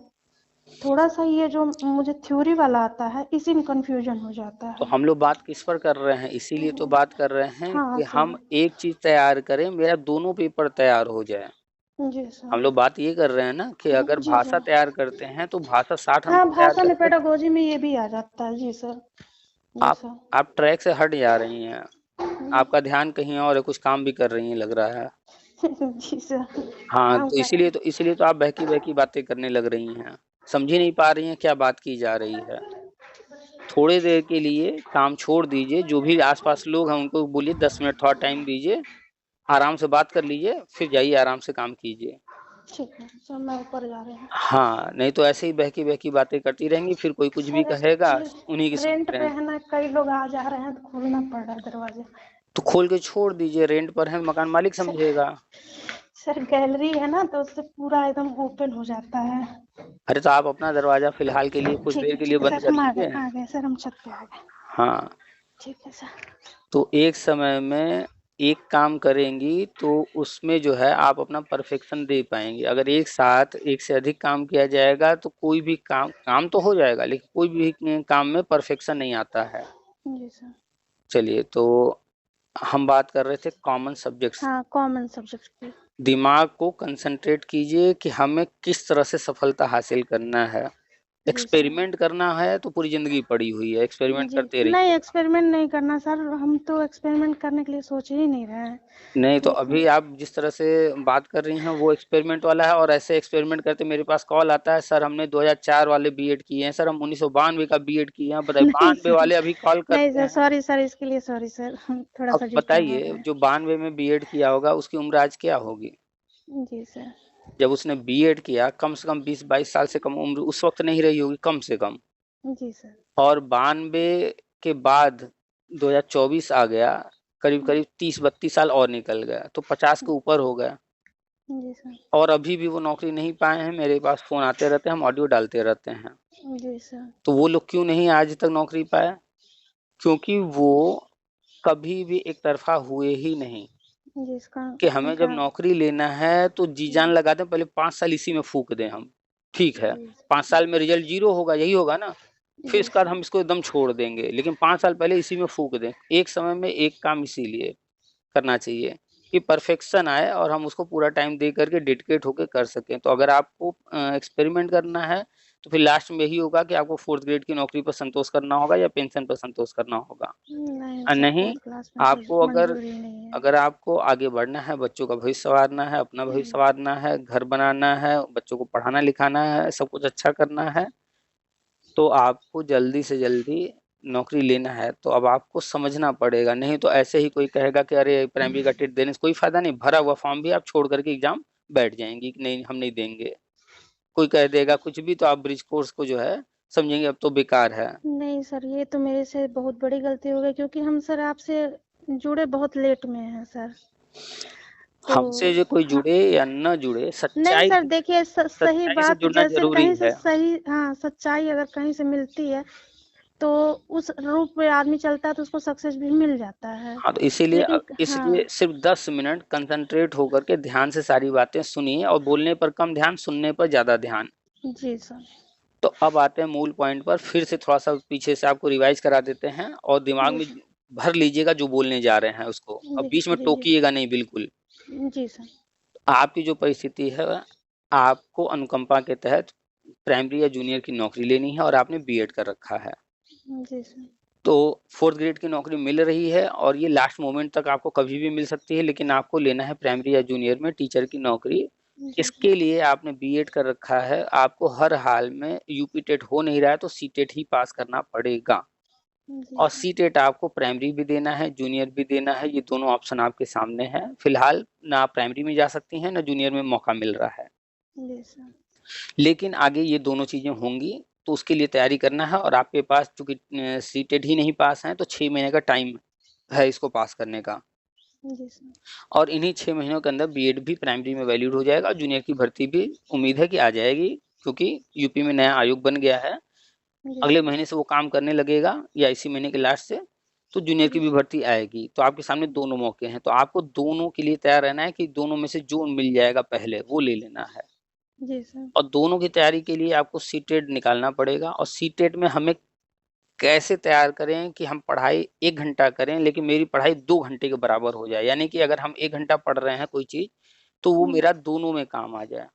थोड़ा सा ये जो मुझे थ्योरी वाला आता है, इसी में कंफ्यूजन हो जाता तो है। हम लोग बात किस पर कर रहे हैं? इसीलिए तो बात कर रहे हैं हाँ कि हम सर। एक चीज तैयार करें, मेरा दोनों पेपर तैयार हो जाए। जी हम सर। लोग बात ये कर रहे हैं ना कि अगर जी भाषा सर। तैयार करते हैं तो भाषा 60 हाँ, हमको तैयार भाषा में करके, पेडागोजी में ये भी आ जाता है। जी सर। जी आप सर। आप ट्रैक से हट जा रही हैं, आपका ध्यान कहीं और है, कुछ काम भी कर रही हैं लग रहा है। जी सर। हाँ, काम तो कर रहे इसीलिए तो आप बहकी बहकी बातें करने लग रही हैं, समझ ही नहीं पा रही हैं क्या बात की जा रही है। थोड़ी देर के लिए काम छोड़ दीजिए, जो भी आसपास लोग हैं उनको बोलिए 10 मिनट थोड़ा टाइम दीजिए, आराम से बात कर लीजिए, फिर जाइए आराम से काम कीजिए। ठीक है सर, मैं ऊपर जा रही हूँ। हाँ, नहीं तो ऐसे ही बहकी बहकी बातें करती रहेंगी, फिर कोई कुछ भी सर कहेगा उन्हीं की एक्चुअली रेंट सुनते पे रहेंगे। है ना, कई लोग आ जा रहे हैं तो खोलना पड़ रहा है दरवाजा। तो खोल के छोड़ दीजिए, रेंट पर है, मकान मालिक सर समझेगा। सर गैलरी है ना, तो उससे पूरा एकदम ओपन हो जाता है। अरे तो आप अपना दरवाजा फिलहाल के लिए कुछ देर के लिए ठीक है बंद सर, कर हम लीजिए। आ गए सर, हम छत पे आ गए। हाँ, ठीक है सर। तो एक समय में एक काम करेंगी तो उसमें जो है आप अपना परफेक्शन दे पाएंगे। अगर एक साथ एक से अधिक काम किया जाएगा तो कोई भी काम तो हो जाएगा, लेकिन कोई भी काम में परफेक्शन नहीं आता है। जी सर। चलिए, तो हम बात कर रहे थे कॉमन सब्जेक्ट्स। हाँ, कॉमन सब्जेक्ट की। दिमाग को कंसंट्रेट कीजिए कि हमें किस तरह से सफलता हासिल करना है। जी सर। एक्सपेरिमेंट करना है तो पूरी जिंदगी पड़ी हुई है, एक्सपेरिमेंट जी करते नहीं, रहिएगा। एक्सपेरिमेंट नहीं करना सर, हम तो एक्सपेरिमेंट करने के लिए सोच ही नहीं रहे हैं। नहीं तो लेकिन अभी आप जिस तरह से बात कर रही हैं वो एक्सपेरिमेंट वाला है, और ऐसे एक्सपेरिमेंट करते मेरे पास कॉल आता है, सर हमने 2004 वाले बीएड किए हैं, सर हम 1992 का बीएड किए हैं, बताइए नहीं 92 सर, वाले अभी कॉल नहीं करते सर, हैं। सॉरी सर, इसके लिए सॉरी सर, हम थोड़ा अब सा जुटा हो बताइए, गए। जो 92 में बीएड किया होगा उसकी उम्र आज क्या होगी? जी सर। जब उसने बीएड किया कम से कम 20-22 साल से कम उम्र उस वक्त नहीं रही होगी, कम से कम। जी सर। और 92 के बाद 2024 आ गया, करीब करीब 30-32 साल और निकल गया, तो 50 के ऊपर हो गया, जी सर। और अभी भी वो नौकरी नहीं पाए हैं। मेरे पास फोन आते रहते हैं, हम ऑडियो डालते रहते हैं। जी सर। तो वो लोग क्यों नहीं आज तक नौकरी पाए? क्योंकि वो कभी भी एक तरफा हुए ही नहीं, जिसका कि हमें जब उनका। नौकरी लेना है तो जी जान लगा दें, पहले 5 साल इसी में फूक दें हम, ठीक है, जी 5 साल में रिजल्ट 0 होगा, यही होगा ना, फिर जी इसके बाद सर। हम इसको एकदम छोड़ देंगे, लेकिन 5 साल पहले इसी में फूक दें। एक समय में एक काम इसीलिए करना चाहिए कि परफेक्शन आए और हम उसको पूरा टाइम दे करके डेडिकेट होकर कर सकें। तो अगर आपको एक्सपेरिमेंट करना है तो फिर लास्ट में यही होगा कि आपको 4th ग्रेड की नौकरी पर संतोष करना होगा या पेंशन पर संतोष करना होगा। नहीं और सर, नहीं, 4th क्लास में तो आपको अगर मंजूर ही नहीं है। अगर आपको आगे बढ़ना है, बच्चों का भविष्य संवारना है, अपना भविष्य संवारना है, घर बनाना है, बच्चों को पढ़ाना लिखाना है, सब कुछ अच्छा करना है, तो आपको जल्दी से जल्दी नौकरी लेना है, तो अब आपको समझना पड़ेगा। नहीं तो ऐसे ही कोई कहेगा कि अरे प्राइमरी का टेट देने से कोई फायदा नहीं, भरा हुआ फॉर्म भी आप छोड़ करके एग्जाम बैठ जाएंगी कि नहीं हम नहीं देंगे। कोई कह देगा कुछ भी तो आप ब्रिज कोर्स को जो है समझेंगे अब तो बेकार है। नहीं सर, ये तो मेरे से बहुत बड़ी गलती हो गई, क्योंकि हम सर आपसे जुड़े बहुत लेट में हैं सर। तो हमसे जो कोई हाँ, जुड़े या न जुड़े, नहीं सच्चाई सर देखिए, सही सच्चाई से बात जुड़ना जैसे जरूरी कहीं से है। सही, हाँ सच्चाई अगर कहीं से मिलती है तो उस रूप में आदमी चलता है तो उसको सक्सेस भी मिल जाता है। हाँ, तो इसीलिए लेकिन इसलिए हाँ। सिर्फ 10 मिनट कंसंट्रेट होकर के ध्यान से सारी बातें सुनिए, और बोलने पर कम ध्यान, सुनने पर ज्यादा ध्यान। जी सर। तो अब आते हैं मूल पॉइंट पर, फिर से थोड़ा सा पीछे से आपको रिवाइज करा देते हैं, और दिमाग जी में सर। भर लीजिएगा जो बोलने जा रहे हैं उसको, अब जी बीच में जी जी। टोकिएगा नहीं बिल्कुल। जी सर। आपकी जो परिस्थिति है, आपको अनुकंपा के तहत प्राइमरी या जूनियर की नौकरी लेनी है और आपने बीएड कर रखा है। जी सर। तो 4th ग्रेड की नौकरी मिल रही है और ये लास्ट मोमेंट तक आपको कभी भी मिल सकती है, लेकिन आपको लेना है प्राइमरी या जूनियर में टीचर की नौकरी। इसके लिए आपने बीएड कर रखा है, आपको हर हाल में यूपी टेट हो नहीं रहा है तो सीटेट ही पास करना पड़ेगा। और सीटेट आपको प्राइमरी भी देना है, जूनियर भी देना है, ये दोनों ऑप्शन आपके सामने हैं। फिलहाल ना आप प्राइमरी में जा सकती हैं ना जूनियर में मौका मिल रहा है, लेकिन आगे ये दोनों चीजें होंगी तो उसके लिए तैयारी करना है। और आपके पास चूंकि सीटेट ही नहीं पास है तो 6 महीने का टाइम है इसको पास करने का। और इन्हीं 6 महीनों के अंदर बीएड भी प्राइमरी में वैलिड हो जाएगा, जूनियर की भर्ती भी उम्मीद है कि आ जाएगी, क्योंकि यूपी में नया आयोग बन गया है। अगले महीने से वो काम करने लगेगा या इसी महीने के लास्ट से, तो जूनियर की भी भर्ती आएगी। तो आपके सामने दोनों मौके हैं, तो आपको दोनों के लिए तैयार रहना है कि दोनों में से जो मिल जाएगा पहले वो ले लेना है। जी सर। और दोनों की तैयारी के लिए आपको सीटेट निकालना पड़ेगा। और सीटेट में हमें कैसे तैयार करें कि हम पढ़ाई 1 घंटा करें लेकिन मेरी पढ़ाई 2 घंटे के बराबर हो जाए, यानी कि अगर हम 1 घंटा पढ़ रहे हैं कोई चीज तो वो मेरा दोनों में काम आ जाए।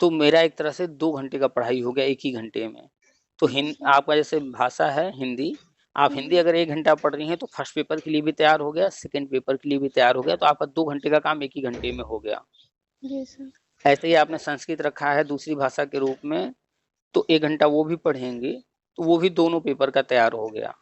तो मेरा एक तरह से 2 घंटे का पढ़ाई हो गया 1 ही घंटे में। तो आपका जैसे भाषा है हिंदी, आप हिंदी अगर 1 घंटा पढ़ रही हैं तो फर्स्ट पेपर के लिए भी तैयार हो गया, सेकंड पेपर के लिए भी तैयार हो गया, तो आपका 2 घंटे का काम 1 ही घंटे में हो गया। ऐसे ही आपने संस्कृत रखा है दूसरी भाषा के रूप में, तो 1 घंटा वो भी पढ़ेंगे तो वो भी दोनों पेपर का तैयार हो गया।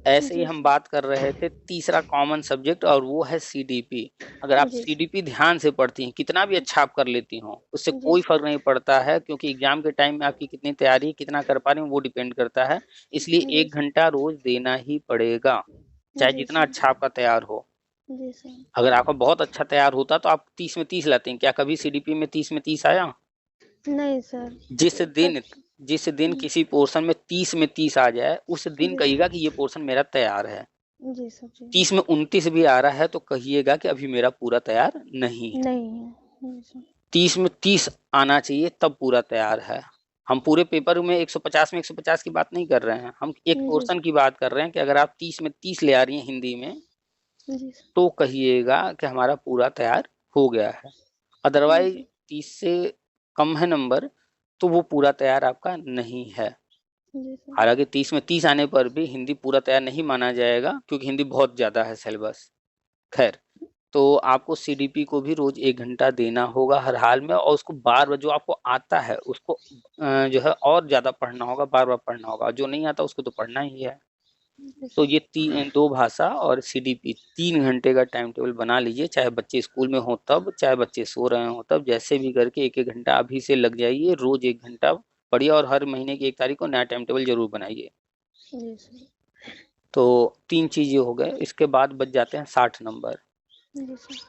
ऐसे ही हम बात कर रहे थे तीसरा कॉमन सब्जेक्ट, और वो है सीडीपी। अगर आप सीडीपी ध्यान से पढ़ती हैं, कितना भी अच्छा आप कर लेती हो उससे कोई फर्क नहीं पड़ता है, क्योंकि एग्जाम के टाइम में आपकी कितनी तैयारी कितना कर पा रही हूँ वो डिपेंड करता है। इसलिए 1 घंटा रोज देना ही पड़ेगा, चाहे जितना अच्छा आपका तैयार हो। अगर आपका बहुत अच्छा तैयार होता तो आप 30 में 30 लाते हैं, क्या कभी सीडीपी में 30 में 30 आया? नहीं सर। जिस दिन किसी पोर्शन में 30 में 30 आ जाए उस दिन कहिएगा कि ये पोर्शन मेरा तैयार है। जी सर जी। 30 में 29 भी आ रहा है तो कहिएगा कि अभी मेरा पूरा तैयार नहीं है। नहीं है। 30 में 30 आना चाहिए तब पूरा तैयार है। हम पूरे पेपर में 150 में 150 की बात नहीं कर रहे हैं, हम एक पोर्शन की बात कर रहे हैं कि अगर आप 30 में 30 ले आ रही हैं हिंदी में तो कहिएगा कि हमारा पूरा तैयार हो गया है। अदरवाइज 30 से कम है नंबर तो वो पूरा तैयार आपका नहीं है। हालांकि 30 में 30 आने पर भी हिंदी पूरा तैयार नहीं माना जाएगा, क्योंकि हिंदी बहुत ज्यादा है सिलेबस। खैर, तो आपको सीडीपी को भी रोज 1 घंटा देना होगा हर हाल में, और उसको बार बार जो आपको आता है उसको जो है और ज्यादा पढ़ना होगा, बार बार पढ़ना होगा। जो नहीं आता उसको तो पढ़ना ही है। तो ये 2 भाषा और सीडीपी 3 घंटे का टाइम टेबल बना लीजिए, चाहे बच्चे स्कूल में हो तब, चाहे बच्चे सो रहे हो तब, जैसे भी करके 1 घंटा अभी से लग जाइए, रोज 1 घंटा पढ़िए और हर महीने की 1 तारीख को नया टाइम टेबल जरूर बनाइए। तो 3 चीजें हो गए, इसके बाद बच जाते हैं 60 नंबर।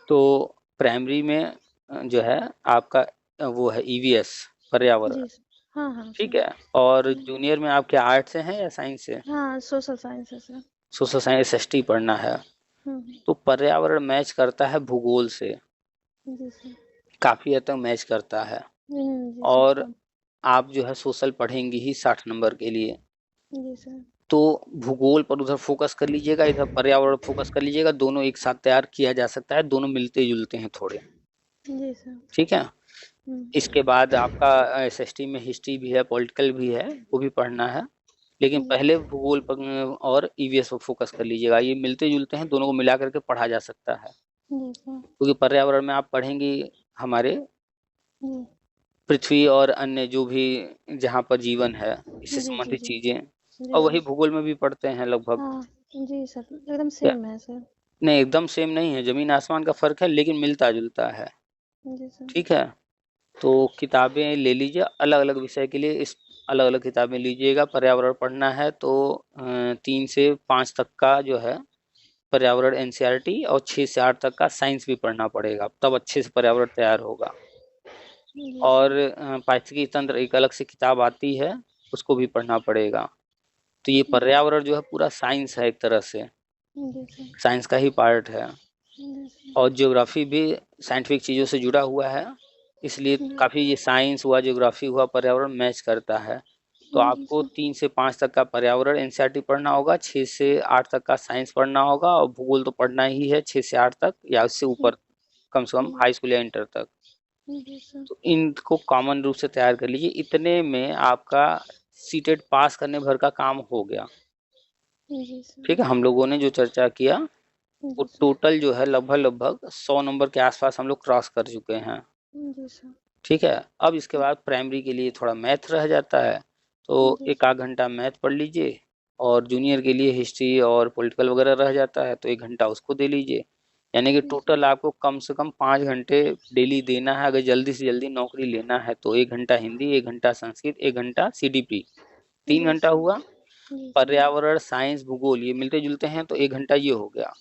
तो प्राइमरी में जो है आपका वो है ईवीएस पर्यावरण, ठीक है। और जूनियर में आप क्या आर्ट्स से हैं या साइंस से? हाँ, सोशल साइंस है सर। सोशल साइंस एसटी पढ़ना है। तो पर्यावरण मैच करता है भूगोल से, काफी हद तक मैच करता है। और आप जो है सोशल पढ़ेंगी ही 60 नंबर के लिए, तो भूगोल पर उधर फोकस कर लीजिएगा, इधर पर्यावरण फोकस कर लीजिएगा, दोनों एक साथ तैयार किया जा सकता है, दोनों मिलते जुलते हैं थोड़े, ठीक है। इसके बाद आपका एसएसटी में हिस्ट्री भी है, पॉलिटिकल भी है, वो भी पढ़ना है, लेकिन पहले भूगोल पर और ईवीएस पर फोकस कर लीजिएगा। ये मिलते जुलते हैं, दोनों को मिला करके पढ़ा जा सकता है। क्योंकि पर्यावरण में आप पढ़ेंगी हमारे पृथ्वी और अन्य जो भी जहाँ पर जीवन है इससे संबंधित चीजें, और वही भूगोल में भी पढ़ते हैं लगभग। जी सर, एकदम सेम है सर। नहीं, एकदम सेम नहीं है, जमीन आसमान का फर्क है, लेकिन मिलता जुलता है, ठीक है। तो किताबें ले लीजिए अलग अलग विषय के लिए, इस अलग अलग किताबें लीजिएगा। पर्यावरण पढ़ना है तो 3 से 5 तक का जो है पर्यावरण एनसीईआरटी, और 6 से 8 तक का साइंस भी पढ़ना पड़ेगा, तब अच्छे से पर्यावरण तैयार होगा। और पारिस्थितिकी तंत्र एक अलग से किताब आती है, उसको भी पढ़ना पड़ेगा। तो ये पर्यावरण जो है पूरा साइंस है, एक तरह से साइंस का ही पार्ट है। और ज्योग्राफी भी साइंटिफिक चीजों से जुड़ा हुआ है, इसलिए काफी ये साइंस हुआ, ज्योग्राफी हुआ, पर्यावरण मैच करता है। तो आपको 3 से 5 तक का पर्यावरण एनसीईआरटी पढ़ना होगा, 6 से 8 तक का साइंस पढ़ना होगा, और भूगोल तो पढ़ना ही है 6 से 8 तक, या उससे ऊपर कम से कम हाई स्कूल या इंटर तक। तो इनको कॉमन रूप से तैयार कर लीजिए। इतने में आपका सीटेट पास करने भर का काम हो गया। जी सर। ठीक है, हम लोगों ने जो चर्चा किया वो जी सर। टोटल जो है लगभग 100 नंबर के आसपास हम लोग क्रॉस कर चुके हैं। जी सर। ठीक है, अब इसके बाद प्राइमरी के लिए थोड़ा मैथ रह जाता है, तो जी एक आध घंटा मैथ पढ़ लीजिए, और जूनियर के लिए हिस्ट्री और पॉलिटिकल वगैरह रह जाता है तो 1 घंटा उसको दे लीजिए। यानी कि जी टोटल आपको कम से कम 5 घंटे डेली देना है। अगर जल्दी से जल्दी नौकरी लेना है तो 1 घंटा हिंदी, 1 घंटा संस्कृत, 1 घंटा सीडीपी, 3 जी घंटा सर। हुआ। जी सर। पर्यावरण, साइंस, भूगोल ये मिलते जुलते हैं तो 1 घंटा ये हो गया।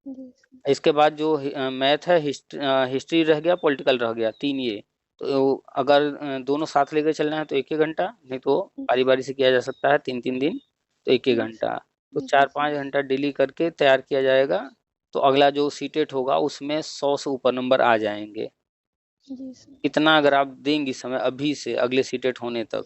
जी सर। इसके बाद जो मैथ है, हिस्ट्री रह गया, पॉलिटिकल रह गया, 3 ये। तो अगर दोनों साथ लेकर चलना है तो 1-1 घंटा, नहीं तो बारी बारी से किया जा सकता है 3-3 दिन, तो 1-1 जी घंटा। तो जी सर। 4-5 घंटा डेली करके तैयार किया जाएगा, तो अगला जो सीटेट होगा उसमें 100 से ऊपर नंबर आ जाएंगे। जी सर। इतना अगर आप देंगी समय अभी से अगले सीटेट होने तक,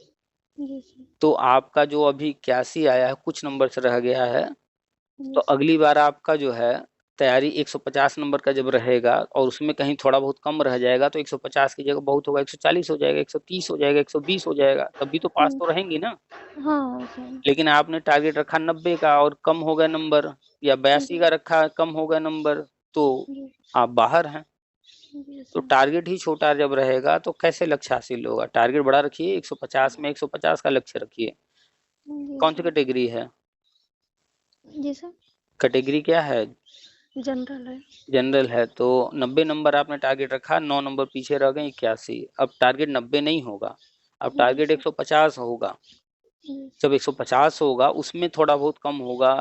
जी सर। तो आपका जो अभी 81 आया है, कुछ नंबर से रह गया है, तो जी सर। अगली बार आपका जो है तैयारी 150 नंबर का जब रहेगा और उसमें कहीं थोड़ा बहुत कम रह जाएगा तो 150 की जगह बहुत होगा 140 हो जाएगा, 130 हो जाएगा, 120 हो जाएगा, तब भी तो पास तो रहेंगी ना। हाँ सर। लेकिन आपने टारगेट रखा 90 का और कम हो गया नंबर, या 82 जी का रखा कम हो गया नंबर, तो जी आप बाहर हैं। जी तो सर। टारगेट ही छोटा जब रहेगा तो कैसे लक्ष्य हासिल होगा। टारगेट बड़ा रखिए, 150 में 150 का लक्ष्य रखिए। जी कौन सी सर। कैटेगरी है? जी सर। कैटेगरी क्या है? जनरल है। जनरल है, तो 90 नंबर आपने टारगेट रखा, 9 नंबर पीछे रह गए, 81। अब टारगेट 90 नहीं होगा, अब जी टारगेट सर। 150 होगा। जी जब 150 होगा उसमें थोड़ा बहुत कम होगा,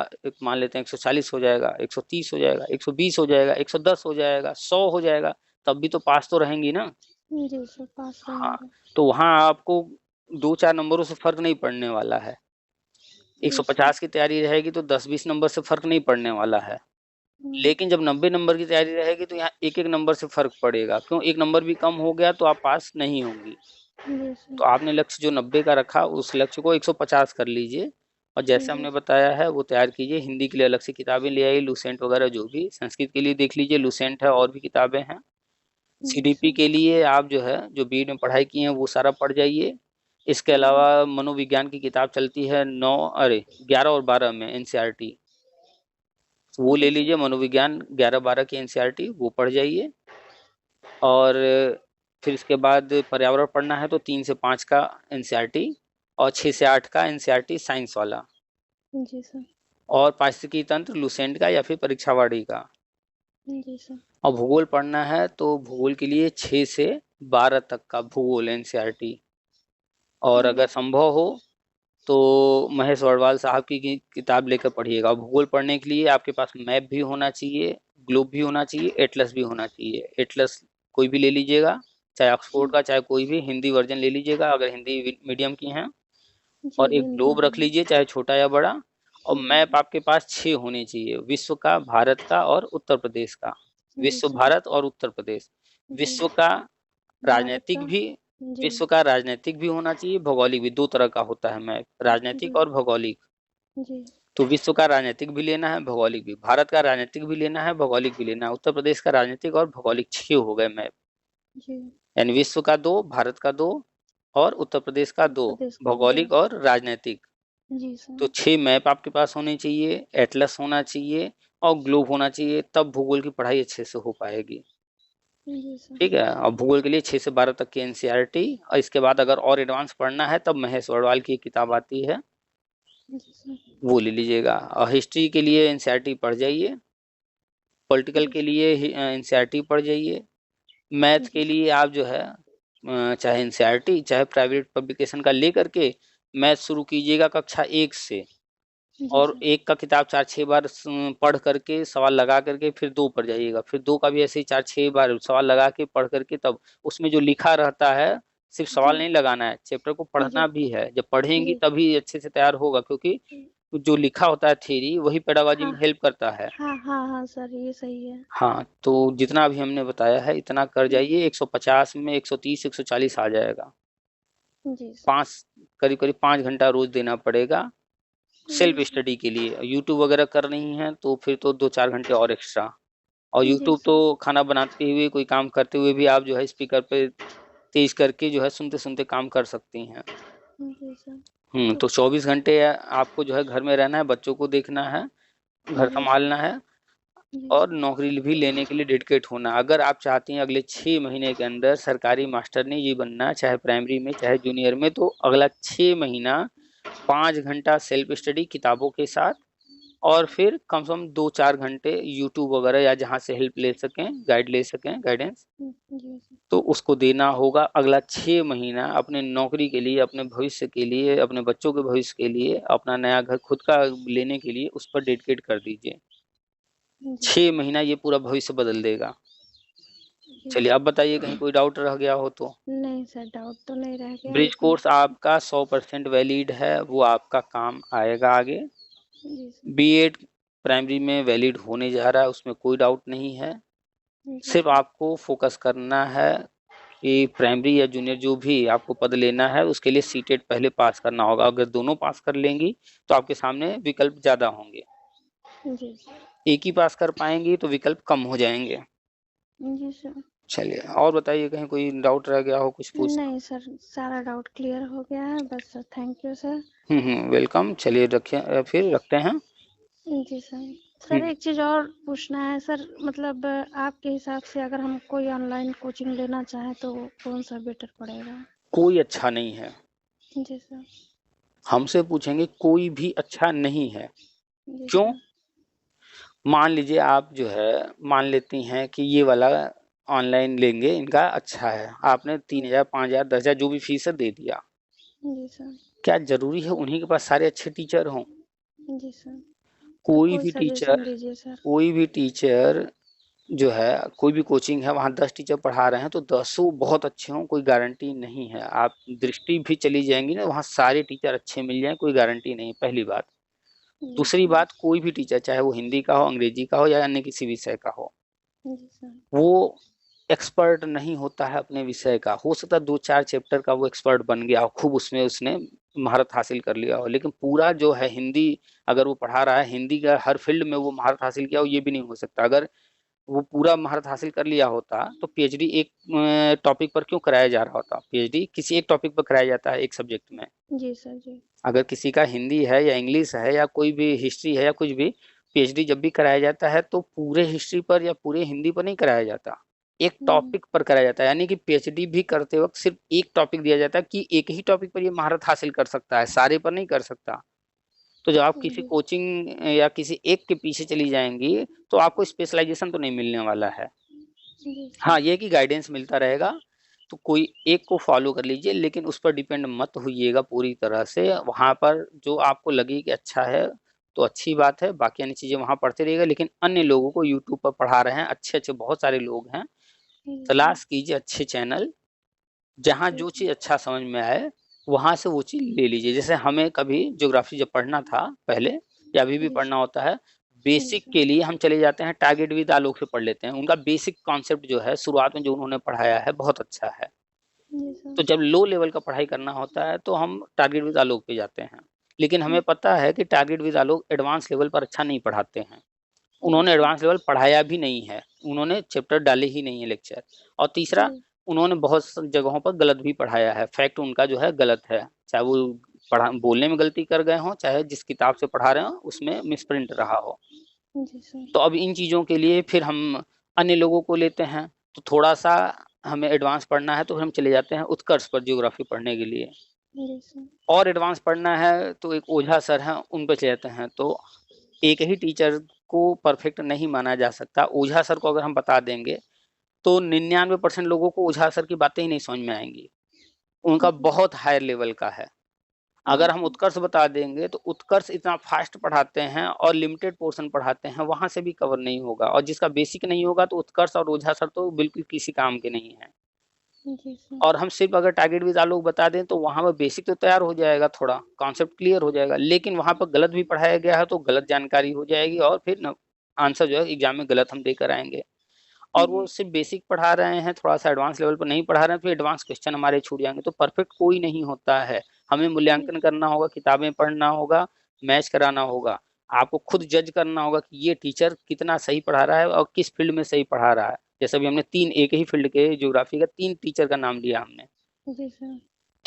मान लेते हैं 140 हो जाएगा, 130 हो जाएगा, 120 हो जाएगा, 110 हो जाएगा, 100 हो जाएगा, तब भी तो पास तो रहेंगी ना। जी सर। पास हाँ, रहेंगे। तो वहाँ आपको 2-4 नंबरों से फर्क नहीं पड़ने वाला है। जी सर। 150 की तैयारी रहेगी तो 10-20 नंबर से फर्क नहीं पड़ने वाला है। लेकिन जब 90 नंबर की तैयारी रहेगी तो यहाँ एक एक नंबर से फर्क पड़ेगा। क्यों? एक नंबर भी कम हो गया तो आप पास नहीं होंगी। जी तो सर। आपने लक्ष्य जो 90 का रखा उस लक्ष्य को 150 कर लीजिए, और जैसे जी हमने बताया है वो तैयार कीजिए। हिंदी के लिए अलग से किताबें ले आइए, लुसेंट वगैरह जो भी। संस्कृत के लिए देख लीजिए, लुसेंट है और भी किताबें हैं। जी सीडीपी सर। के लिए आप जो है जो बीएड में पढ़ाई की है वो सारा पढ़ जाइए। इसके जी अलावा मनोविज्ञान की किताब चलती है 11 और 12 में एनसीईआरटी, वो ले जी सर। लीजिए। मनोविज्ञान 11-12 की एनसीईआरटी वो पढ़ जाइए। और फिर इसके बाद पर्यावरण पढ़ना है तो 3 से 5 का एनसीईआरटी, और 6 से 8 का एनसीईआरटी साइंस वाला, जी सर। और पारिस्थितिकी तंत्र लुसेंट का या फिर परीक्षावाड़ी का। जी सर। और भूगोल पढ़ना है तो भूगोल के लिए 6 से 12 तक का भूगोल एनसीईआरटी। और जी अगर संभव हो तो महेश वर्णवाल साहब की किताब लेकर पढ़िएगा। भूगोल पढ़ने के लिए आपके पास मैप भी होना चाहिए, ग्लोब भी होना चाहिए, एटलस भी होना चाहिए। एटलस कोई भी ले लीजिएगा, चाहे ऑक्सफोर्ड का, चाहे कोई भी। हिंदी वर्जन ले लीजिएगा अगर हिंदी मीडियम की हैं। जी और एक हिंदी ग्लोब रख मीडियम। लीजिए, चाहे छोटा या बड़ा। और जी मैप सर। आपके पास 6 होने चाहिए, विश्व का, भारत का और उत्तर प्रदेश का। जी विश्व, सर। भारत और उत्तर प्रदेश। जी विश्व का भारत का। राजनीतिक भी, जी विश्व का राजनीतिक भी होना चाहिए, भौगोलिक भी। 2 तरह का होता है मैप, राजनीतिक जी और भौगोलिक। जी तो विश्व का राजनीतिक भी लेना है, भौगोलिक भी। भारत का राजनीतिक भी लेना है, भौगोलिक भी लेना है। उत्तर प्रदेश का राजनीतिक और भौगोलिक 6 हो गए मैप। जी यानी विश्व का 2, भारत का 2 और उत्तर प्रदेश का 2, प्रदेश का 2। भौगोलिक और राजनीतिक। जी सर। तो 6 मैप आपके पास होने चाहिए, एटलस होना चाहिए और ग्लोब होना चाहिए, तब भूगोल की पढ़ाई अच्छे से हो पाएगी। जी सर। ठीक है, और भूगोल के लिए 6 से 12 तक की एनसीईआरटी। और इसके बाद अगर और एडवांस पढ़ना है तब महेश वर्णवाल की एक किताब आती है, जी सर। वो ले लीजिएगा। और हिस्ट्री के लिए एनसीईआरटी पढ़ जाइए, पॉलिटिकल जी के लिए एनसीईआरटी पढ़ जाइए। मैथ जी के लिए आप जो है चाहे एनसीईआरटी चाहे प्राइवेट पब्लिकेशन का ले करके मैथ शुरू कीजिएगा कक्षा 1 से। जी और सर। एक का किताब 4-6 बार पढ़ करके सवाल लगा करके फिर 2 पर जाइएगा। फिर 2 का भी ऐसे ही 4-6 बार सवाल लगा के पढ़ करके, तब उसमें जो लिखा रहता है सिर्फ जी सवाल नहीं लगाना है, चैप्टर को जी पढ़ना भी है। जब पढ़ेंगी जी तभी अच्छे से तैयार होगा, क्योंकि जो लिखा होता है थ्योरी वही पेडागोजी हाँ में हेल्प करता है। हाँ हाँ हाँ सर ये सही है। हाँ, तो जितना भी हमने बताया है इतना कर जाइए। 150 में 130 140 आ जाएगा। जी सर। 5 करीब करीब 5 घंटा रोज देना पड़ेगा जी सेल्फ सर। स्टडी के लिए। यूट्यूब वगैरह कर रही हैं तो फिर तो 2-4 घंटे और एक्स्ट्रा। और जी यूट्यूब सर। तो खाना बनाते हुए, कोई काम करते हुए भी आप जो है स्पीकर पे तेज करके जो है सुनते सुनते काम कर सकती हैं। जी सर। तो 24 घंटे आपको जो है घर में रहना है, बच्चों को देखना है, घर जी संभालना है जी और नौकरी भी लेने के लिए डेडिकेट होना। अगर आप चाहती हैं अगले 6 महीने के अंदर सरकारी मास्टरनी जी बनना, चाहे प्राइमरी में चाहे जूनियर में, तो अगला 6 महीना 5 घंटा सेल्फ स्टडी किताबों के साथ और फिर कम से कम 2-4 घंटे यूट्यूब वगैरह या जहाँ से हेल्प ले सकें, गाइड ले सकें, गाइडेंस, जी सर। तो उसको देना होगा। अगला 6 महीना अपने नौकरी के लिए, अपने भविष्य के लिए, अपने बच्चों के भविष्य के लिए, अपना नया घर खुद का लेने के लिए उस पर डेडिकेट कर दीजिए। जी 6 महीना ये पूरा भविष्य बदल देगा। जी चलिए अब बताइए कहीं कोई डाउट रह गया हो तो। नहीं सर, डाउट तो नहीं रह गया ब्रिज लेकिन। कोर्स आपका 100% वैलिड है, वो आपका काम आएगा आगे। जी सर। बीएड प्राइमरी में वैलिड होने जा रहा है, उसमें कोई डाउट नहीं है। जी सिर्फ सर। आपको फोकस करना है कि प्राइमरी या जूनियर जो भी आपको पद लेना है उसके लिए सीटेट पहले पास करना होगा। अगर दोनों पास कर लेंगी तो आपके सामने विकल्प ज़्यादा होंगे। जी सर। एक ही पास कर पाएंगी तो विकल्प कम हो जाएंगे। जी सर। चलिए और बताइए कहीं कोई डाउट रह गया हो कुछ पूछना। नहीं सर, सारा डाउट क्लियर हो गया है बस sir. Thank you sir. Welcome. चलिए रखिए, फिर रखते हैं। जी सर। सर एक चीज़ और पूछना है सर, मतलब आपके हिसाब से अगर हम कोई ऑनलाइन कोचिंग लेना चाहें तो कौन सा बेटर पड़ेगा? कोई अच्छा नहीं है। जी सर। हमसे पूछेंगे कोई भी अच्छा नहीं है। जी क्यों? सर। मान लीजिए आप जो है मान लेती हैं कि ये वाला ऑनलाइन लेंगे इनका अच्छा है, आपने 3000 5000 10,000 जो भी फीस है दे दिया। जी सर। क्या जरूरी है उन्हीं के पास सारे अच्छे टीचर हों? जी सर। तो कोई कोई भी सजेशन टीचर दीजिए सर। कोई भी टीचर जो है, कोई भी कोचिंग है वहाँ 10 टीचर पढ़ा रहे हैं तो 10 बहुत अच्छे हों, कोई गारंटी नहीं है। आप दृष्टि भी चली जाएंगी ना, वहाँ सारे टीचर अच्छे मिल जाएं, कोई गारंटी नहीं, पहली बात। जी दूसरी सर। बात, कोई भी टीचर चाहे वो हिंदी का हो, अंग्रेजी का हो या अन्य किसी विषय का हो, जी सर। वो एक्सपर्ट नहीं होता है अपने विषय का। हो सकता है 2-4 चैप्टर का वो एक्सपर्ट बन गया हो, खूब उसमें उसने महारत हासिल कर लिया हो, लेकिन पूरा जो है हिंदी अगर वो पढ़ा रहा है, हिंदी का हर फील्ड में वो महारत हासिल किया हो, ये भी नहीं हो सकता। अगर वो पूरा महारत हासिल कर लिया होता तो पीएचडी एक टॉपिक पर क्यों कराया जा रहा होता? पीएचडी किसी एक टॉपिक पर कराया जाता है, एक सब्जेक्ट में। जी सर। जी अगर किसी का हिंदी है या इंग्लिश है या कोई भी हिस्ट्री है या कुछ भी, पीएचडी जब भी कराया जाता है तो पूरे हिस्ट्री पर या पूरे हिंदी पर नहीं कराया जाता, एक टॉपिक पर कराया जाता है। यानी कि पीएचडी भी करते वक्त सिर्फ एक टॉपिक दिया जाता है कि एक ही टॉपिक पर ये महारत हासिल कर सकता है, सारे पर नहीं कर सकता। तो जब आप किसी जी कोचिंग या किसी एक के पीछे चली जाएंगी तो आपको स्पेशलाइजेशन तो नहीं मिलने वाला है। जी हाँ, सर। ये कि गाइडेंस मिलता रहेगा, तो कोई एक को फॉलो कर लीजिए, लेकिन उस पर डिपेंड मत होइएगा पूरी तरह से। वहाँ पर जो आपको लगे कि अच्छा है तो अच्छी बात है, बाकी अन्य चीज़ें वहाँ पढ़ते रहिएगा। लेकिन अन्य लोगों को यूट्यूब पर पढ़ा रहे हैं, अच्छे अच्छे बहुत सारे लोग हैं, जी सर। तलाश कीजिए अच्छे चैनल, जहाँ जी जो सर। चीज़ अच्छा समझ में आए वहाँ से वो चीज़ ले लीजिए। जैसे हमें कभी ज्योग्राफी जब पढ़ना था पहले, या अभी भी जी पढ़ना सर। होता है, जी बेसिक सर। के लिए हम चले जाते हैं टारगेट विद आलोक से पढ़ लेते हैं। उनका बेसिक कॉन्सेप्ट जो है शुरुआत में जो उन्होंने पढ़ाया है बहुत अच्छा है। जी सर। तो जब लो लेवल का पढ़ाई करना होता है तो हम टारगेट विद आलोक पे जाते हैं। लेकिन हमें पता है कि target with Alok advance level पर अच्छा नहीं पढ़ाते हैं, जी उन्होंने सर। एडवांस लेवल पढ़ाया भी नहीं है, उन्होंने चैप्टर डाले ही नहीं है लेक्चर। और तीसरा, जी उन्होंने बहुत जगहों पर गलत भी पढ़ाया है, फैक्ट उनका जो है गलत है, चाहे वो पढ़ा बोलने में गलती कर गए हों, चाहे जिस किताब से पढ़ा रहे हो उसमें मिसप्रिंट रहा हो। जी सर। तो अब इन चीज़ों के लिए फिर हम अन्य लोगों को लेते हैं, तो थोड़ा सा हमें एडवांस पढ़ना है तो फिर हम चले जाते हैं उत्कर्ष पर ज्योग्राफी पढ़ने के लिए। जी सर। और एडवांस पढ़ना है तो एक ओझा सर हैं उन पे चले जाते हैं। तो एक ही टीचर को परफेक्ट नहीं माना जा सकता। ओझा सर को अगर हम बता देंगे तो 99% लोगों को ओझा सर की बातें ही नहीं समझ में आएंगी, उनका जी बहुत हायर लेवल का है। जी अगर हम सर। उत्कर्ष बता देंगे तो उत्कर्ष इतना फास्ट पढ़ाते हैं और लिमिटेड पोर्शन पढ़ाते हैं, वहां से भी कवर नहीं होगा। और जिसका बेसिक नहीं होगा तो उत्कर्ष और ओझा सर तो बिल्कुल किसी काम के नहीं है। जी सर। और हम सिर्फ अगर टारगेट विद आलोक बता दें तो वहां पर बेसिक तो तैयार हो जाएगा, थोड़ा कॉन्सेप्ट क्लियर हो जाएगा, लेकिन वहां पर गलत भी पढ़ाया गया है तो गलत जानकारी हो जाएगी और फिर आंसर जो है एग्जाम में गलत हम देकर आएंगे। और वो जी सिर्फ बेसिक पढ़ा रहे हैं, थोड़ा सा एडवांस लेवल पर नहीं पढ़ा रहे हैं, फिर एडवांस क्वेश्चन हमारे छूट जाएंगे। तो परफेक्ट कोई नहीं होता है, हमें जी मूल्यांकन करना होगा, किताबें पढ़ना होगा, मैच कराना होगा, आपको खुद जज करना होगा कि ये टीचर कितना सही पढ़ा रहा है और किस फील्ड में सही पढ़ा रहा है। जैसे अभी हमने तीन एक ही फील्ड के ज्योग्राफी का 3 टीचर का नाम लिया हमने, जी सर।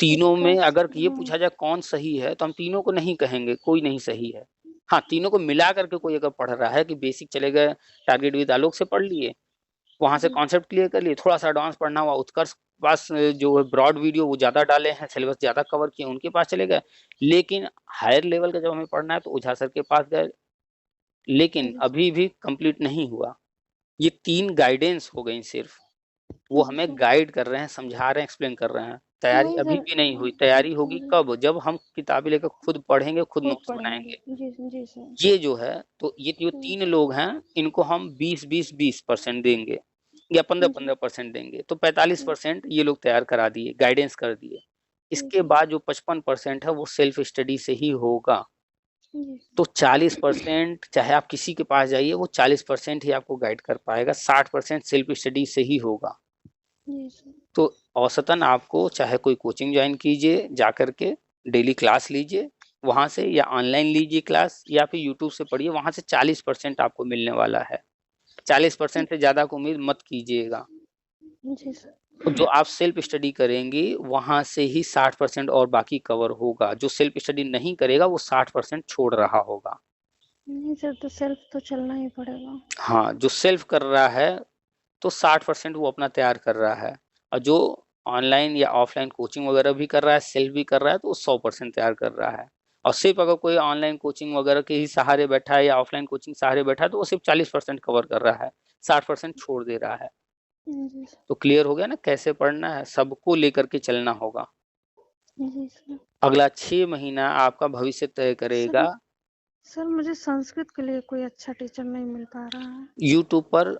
तीनों में उत्कर्ष अगर ये पूछा जाए कौन सही है तो हम तीनों को नहीं कहेंगे, कोई नहीं सही है। हाँ, तीनों को मिला करके कोई अगर पढ़ रहा है कि बेसिक चले गए, टारगेट विद आलोक से पढ़ लिए, वहां से कॉन्सेप्ट क्लियर कर लिए, थोड़ा सा एडवांस पढ़ना हुआ, उत्कर्ष पास जो ब्रॉड वीडियो वो ज्यादा डाले हैं, सिलेबस ज्यादा कवर किए, उनके पास चले गए। लेकिन हायर लेवल का जब हमें पढ़ना है तो ओझा सर के पास गए, लेकिन अभी भी कंप्लीट नहीं हुआ। ये 3 गाइडेंस हो गई सिर्फ, वो हमें गाइड कर रहे हैं, समझा रहे हैं, एक्सप्लेन कर रहे हैं। तैयारी नहीं अभी सर, भी नहीं हुई। तैयारी होगी कब? जब हम किताबें लेकर खुद पढ़ेंगे, खुद खुद नोट्स पढ़ेंगे। बनाएंगे। जी सर। ये जो है, तो ये जो 3 लोग हैं, इनको हम 20-20-20% देंगे या 15-15% देंगे, तो 45% ये लोग तैयार करा दिए, गाइडेंस कर दिए। इसके बाद जो 55% है वो सेल्फ स्टडी से ही होगा। तो 40% चाहे आप किसी के पास जाइए, वो 40% ही आपको गाइड कर पाएगा, 60% सेल्फ स्टडी से ही होगा। तो औसतन आपको चाहे कोई कोचिंग ज्वाइन कीजिए, जा करके डेली क्लास लीजिए वहां से, या ऑनलाइन लीजिए क्लास, या फिर यूट्यूब से पढ़िए, वहां से 40% आपको मिलने वाला है। 40% से ज्यादा को उम्मीद मत कीजिएगा। जो आप सेल्फ स्टडी करेंगी वहां से ही 60% और बाकी कवर होगा। जो सेल्फ स्टडी नहीं करेगा वो 60% छोड़ रहा होगा। नहीं सर, तो सेल्फ तो चलना ही पड़ेगा। हाँ, जो सेल्फ कर रहा है तो 60% वो अपना तैयार कर रहा है, और जो ऑनलाइन या ऑफलाइन कोचिंग वगैरह भी कर रहा है, सेल्फ भी कर रहा है, तो वो 100% तैयार कर रहा है। और सिर्फ अगर कोई ऑनलाइन कोचिंग वगैरह के ही सहारे बैठा है या ऑफलाइन कोचिंग सहारे बैठा है तो वो सिर्फ 40% कवर कर रहा है, 60% छोड़ दे रहा है। तो क्लियर हो गया ना कैसे पढ़ना है? सबको लेकर के चलना होगा। अगला 6 महीना आपका भविष्य तय करेगा। सर मुझे संस्कृत के लिए कोई अच्छा टीचर नहीं मिल पा रहा है। यूट्यूब पर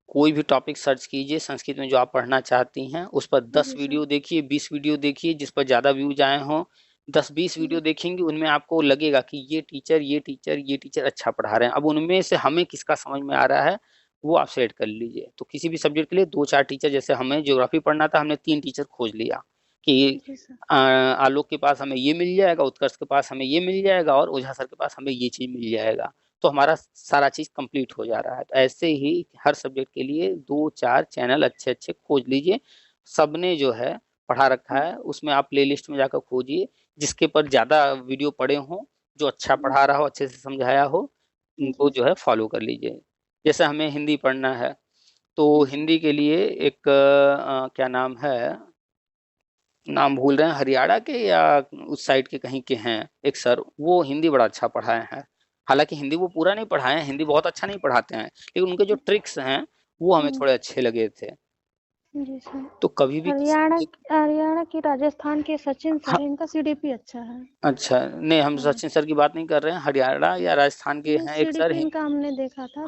कोई भी टॉपिक सर्च कीजिए संस्कृत में जो आप पढ़ना चाहती हैं, उस पर 10 वीडियो देखिए, 20 वीडियो देखिए, जिस पर ज्यादा व्यूज आए हों। 10-20 वीडियो देखेंगे, उनमें आपको लगेगा कि ये टीचर अच्छा पढ़ा रहे हैं। अब उनमें से हमें किसका समझ में आ रहा है वो आप सेलेक्ट कर लीजिए। तो किसी भी सब्जेक्ट के लिए 2-4 टीचर, जैसे हमें ज्योग्राफी पढ़ना था, हमने 3 टीचर खोज लिया कि आलोक के पास हमें ये मिल जाएगा, उत्कर्ष के पास हमें ये मिल जाएगा, और ओझा सर के पास हमें ये चीज मिल जाएगा। तो हमारा सारा चीज कंप्लीट हो जा रहा है। तो ऐसे ही हर सब्जेक्ट के लिए 2-4 चैनल अच्छे अच्छे खोज लीजिए। सबने जो है पढ़ा रखा है, उसमें आप प्लेलिस्ट में जाकर खोजिए, जिसके पर ज्यादा वीडियो पड़े हों, जो अच्छा पढ़ा रहा हो, अच्छे से समझाया हो, उनको जो है फॉलो कर लीजिए। जैसे हमें हिंदी पढ़ना है, तो हिंदी के लिए एक क्या नाम है, नाम भूल रहे हैं, हरियाणा के या उस साइड के कहीं के हैं एक सर, वो हिंदी बड़ा अच्छा पढ़ाए हैं। हालांकि हिंदी वो पूरा नहीं पढ़ाए हैं, हिंदी बहुत अच्छा नहीं पढ़ाते हैं, लेकिन उनके जो ट्रिक्स हैं वो हमें थोड़े अच्छे लगे थे। जी सर। तो कभी भी हरियाणा की राजस्थान के सचिन सर, इनका सीडीपी अच्छा है। अच्छा, नहीं हम सचिन सर की बात नहीं कर रहे हैं, हरियाणा या राजस्थान के हैं एक सर हैं। इनका हमने देखा था,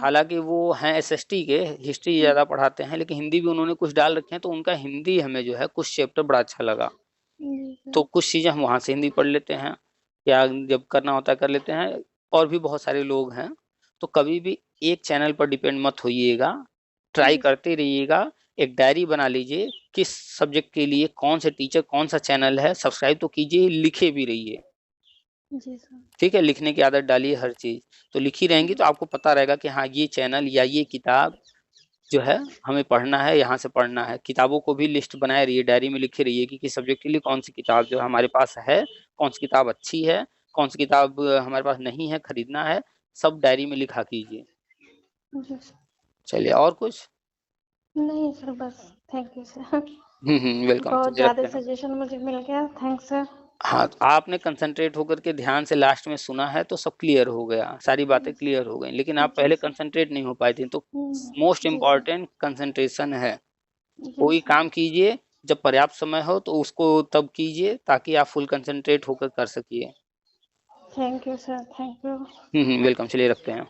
हालांकि वो हैं एसएसटी के, हिस्ट्री ज्यादा पढ़ाते हैं, लेकिन हिंदी भी उन्होंने कुछ डाल रखे हैं, तो उनका हिंदी हमें जो है कुछ चैप्टर बड़ा अच्छा लगा। तो कुछ चीजें हम वहां से हिंदी पढ़ लेते हैं, या जब करना होता है कर लेते हैं। और भी बहुत सारे लोग हैं। तो कभी भी एक चैनल पर डिपेंड मत होइएगा, ट्राई करते रहिएगा। एक डायरी बना लीजिए, किस सब्जेक्ट के लिए कौन से टीचर, कौन सा चैनल है, सब्सक्राइब तो कीजिए, लिखे भी रहिए। ठीक है, लिखने की आदत डालिए हर चीज। तो लिखी रहेंगी तो आपको पता रहेगा कि हाँ ये चैनल या ये किताब जो है हमें पढ़ना है, यहाँ से पढ़ना है। किताबों को भी लिस्ट बनाए रहिए, डायरी में लिखे रहिए कि किस सब्जेक्ट के लिए कौन सी किताब जो हमारे पास है, कौन सी किताब अच्छी है, कौन सी किताब हमारे पास नहीं है, खरीदना है, सब डायरी में लिखा कीजिए। चलिए, और कुछ नहीं सर, बस थैंक यू सर। वेलकम। बहुत ज्यादा सजेशन मुझे मिल गया, थैंक्स सर। हाँ, तो आपने कंसंट्रेट होकर के ध्यान से लास्ट में सुना है तो सब क्लियर हो गया, सारी बातें क्लियर हो गई। लेकिन आप पहले कंसंट्रेट नहीं हो पाई थी, तो मोस्ट इम्पॉर्टेंट कंसंट्रेशन है। कोई काम कीजिए जब पर्याप्त समय हो तो उसको तब कीजिए, ताकि आप फुल कंसंट्रेट होकर कर सकिए। Thank you sir, thank you. Welcome. चलिए रखते हैं।